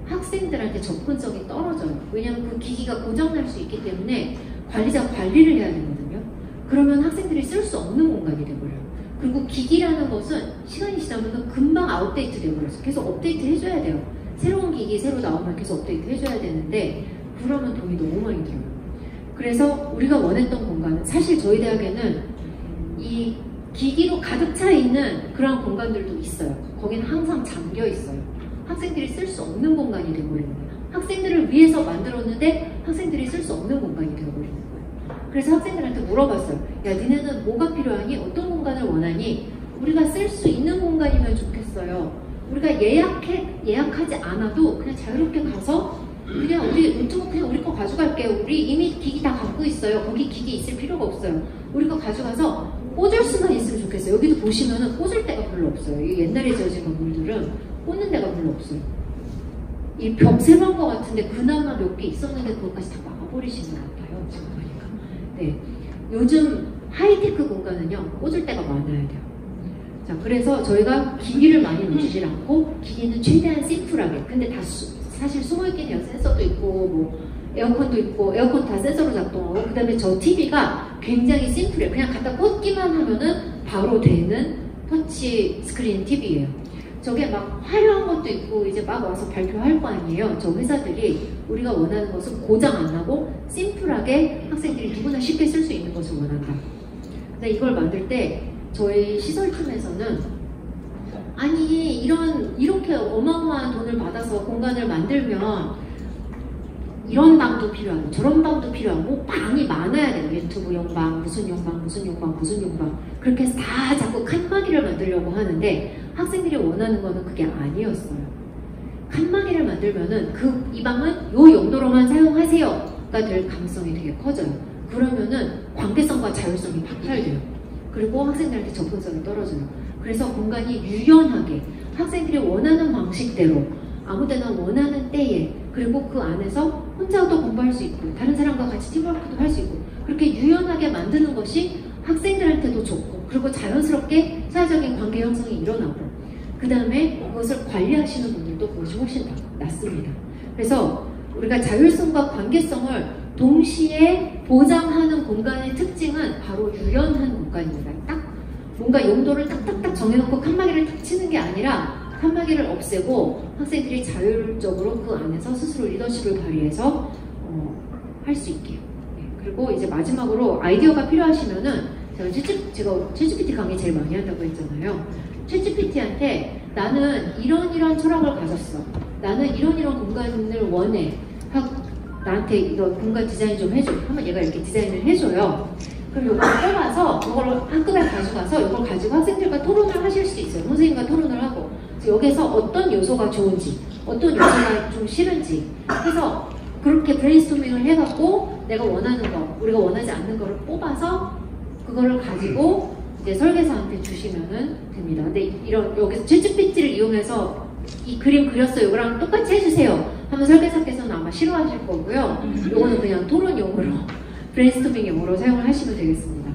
학생들한테 접근성이 떨어져요. 왜냐하면 그 기기가 고장날 수 있기 때문에 관리자가 관리를 해야 되거든요. 그러면 학생들이 쓸 수 없는 공간이 돼버려요. 그리고 기기라는 것은 시간이 지나면 금방 아웃데이트 돼버려요. 계속 업데이트 해줘야 돼요. 새로운 기기 새로 나오면 계속 업데이트 해줘야 되는데, 그러면 돈이 너무 많이 들어요. 그래서 우리가 원했던 공간은, 사실 저희 대학에는 이 기기로 가득 차 있는 그런 공간들도 있어요. 거기는 항상 잠겨 있어요. 학생들이 쓸 수 없는 공간이 되어버리는 거예요. 학생들을 위해서 만들었는데 학생들이 쓸 수 없는 공간이 되어버리는 거예요. 그래서 학생들한테 물어봤어요. 야, 니네는 뭐가 필요하니? 어떤 공간을 원하니? 우리가 쓸 수 있는 공간이면 좋겠어요. 우리가 예약하지 않아도 그냥 자유롭게 가서 그냥 우리 노트북 그냥 우리 거 가져갈게요. 우리 이미 기기 다 갖고 있어요. 거기 기기 있을 필요가 없어요. 우리 거 가져가서 꽂을 수만 있으면 좋겠어요. 여기도 보시면은 꽂을 데가 별로 없어요. 이 옛날에 지어진 건물들은 꽂는 데가 별로 없어요. 이 벽 세로한 것 같은데 그나마 몇 개 있었는데 그것까지 다 막아버리시는 것 같아요. 지금 보니까. 네, 요즘 하이테크 공간은요, 꽂을 데가 많아야 돼요. 자, 그래서 저희가 기기를 많이 놓치질 않고 기기는 최대한 심플하게. 근데 다 사실 숨어있긴 해요. 센서도 있고 뭐 에어컨도 있고, 에어컨 다 센서로 작동하고, 그 다음에 저 TV가 굉장히 심플해요. 그냥 갖다 꽂기만 하면은 바로 되는 터치 스크린 TV예요. 저게 막 화려한 것도 있고 이제 막 와서 발표할 거 아니에요. 저 회사들이 우리가 원하는 것은 고장 안 나고 심플하게 학생들이 누구나 쉽게 쓸 수 있는 것을 원한다. 근데 이걸 만들 때 저희 시설팀에서는 아니 이렇게 어마어마한 돈을 받아서 공간을 만들면 이런 방도 필요하고 저런 방도 필요하고 방이 많아야 돼요. 유튜브 용방, 무슨 용방, 무슨 용방, 무슨 용방. 그렇게 해서 다 자꾸 칸막이를 만들려고 하는데 학생들이 원하는 거는 그게 아니었어요. 칸막이를 만들면은 이 방은 요 용도로만 사용하세요가 될 가능성이 되게 커져요. 그러면은 관계성과 자율성이 박탈돼요. 그리고 학생들한테 접근성이 떨어져요. 그래서 공간이 유연하게 학생들이 원하는 방식대로 아무데나 원하는 때에, 그리고 그 안에서 혼자도 공부할 수 있고 다른 사람과 같이 팀워크도 할 수 있고 그렇게 유연하게 만드는 것이 학생들한테도 좋고, 그리고 자연스럽게 사회적인 관계 형성이 일어나고, 그 다음에 그것을 관리하시는 분들도 그것이 훨씬 낫습니다. 그래서 우리가 자율성과 관계성을 동시에 보장하는 공간의 특징은 바로 유연한 공간입니다. 딱 뭔가 용도를 딱딱딱 정해놓고 칸막이를 탁 치는 게 아니라 칸막이를 없애고 학생들이 자율적으로 그 안에서 스스로 리더십을 발휘해서 할 수 있게. 네. 그리고 이제 마지막으로 아이디어가 필요하시면은 제가 챗GPT 강의 제일 많이 한다고 했잖아요. 챗GPT한테 나는 이런 철학을 가졌어. 나는 이런 공간을 원해. 나한테 이거 공간 디자인 좀 해줘. 하면 얘가 이렇게 디자인을 해줘요. 그럼 이걸 뽑아서 이걸 한꺼번에 가져가서 이걸 가지고 학생들과 토론을 하실 수 있어요. 선생님과 토론을 하고 여기서 어떤 요소가 좋은지 어떤 요소가 좀 싫은지 해서 그렇게 브레인스토밍을 해갖고 내가 원하는 거, 우리가 원하지 않는 거를 뽑아서 그거를 가지고 이제 설계사한테 주시면은 됩니다. 근데 이런 여기서 챗GPT를 이용해서 이 그림 그렸어요. 이거랑 똑같이 해주세요. 하면 설계사께서는 아마 싫어하실 거고요. 이거는 그냥 토론용으로 브레인스토밍용으로 사용을 하시면 되겠습니다.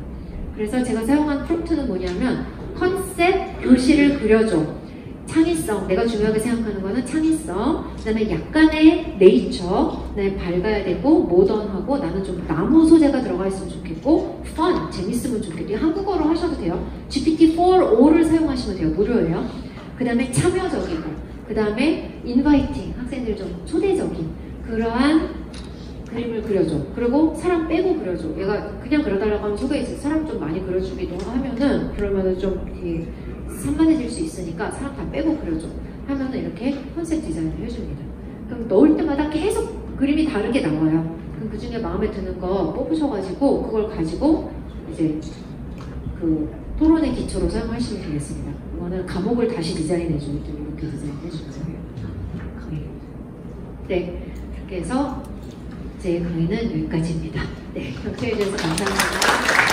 그래서 제가 사용한 프롬프트는 뭐냐면 컨셉 교실을 그려줘. 창의성, 내가 중요하게 생각하는 거는 창의성, 그 다음에 약간의 네이처, 그다음에 밝아야 되고 모던하고 나는 좀 나무 소재가 들어가 있으면 좋겠고 fun, 재밌으면 좋겠고 한국어로 하셔도 돼요. GPT-4.5를 사용하시면 돼요. 무료예요. 그 다음에 참여적이고 그 다음에 inviting, 학생들 좀 초대적인 그러한 그림을 그려줘. 그리고 사람 빼고 그려줘. 얘가 그냥 그려달라고 하면 소개해서 사람 좀 많이 그려주기도 하면은 그러면은 좀 이렇게 산만해질 수 있으니까 사람 다 빼고 그려줘 하면은 이렇게 컨셉 디자인을 해줍니다. 그럼 넣을 때마다 계속 그림이 다르게 나와요. 그럼 그 중에 마음에 드는 거 뽑으셔가지고 그걸 가지고 이제 그 토론의 기초로 사용하시면 되겠습니다. 이거는 과목을 다시 디자인해주고 또 이렇게 디자인해주는 거예요. 네, 이렇게 해서 제 강의는 여기까지입니다. 네, 경청해주셔서 감사합니다.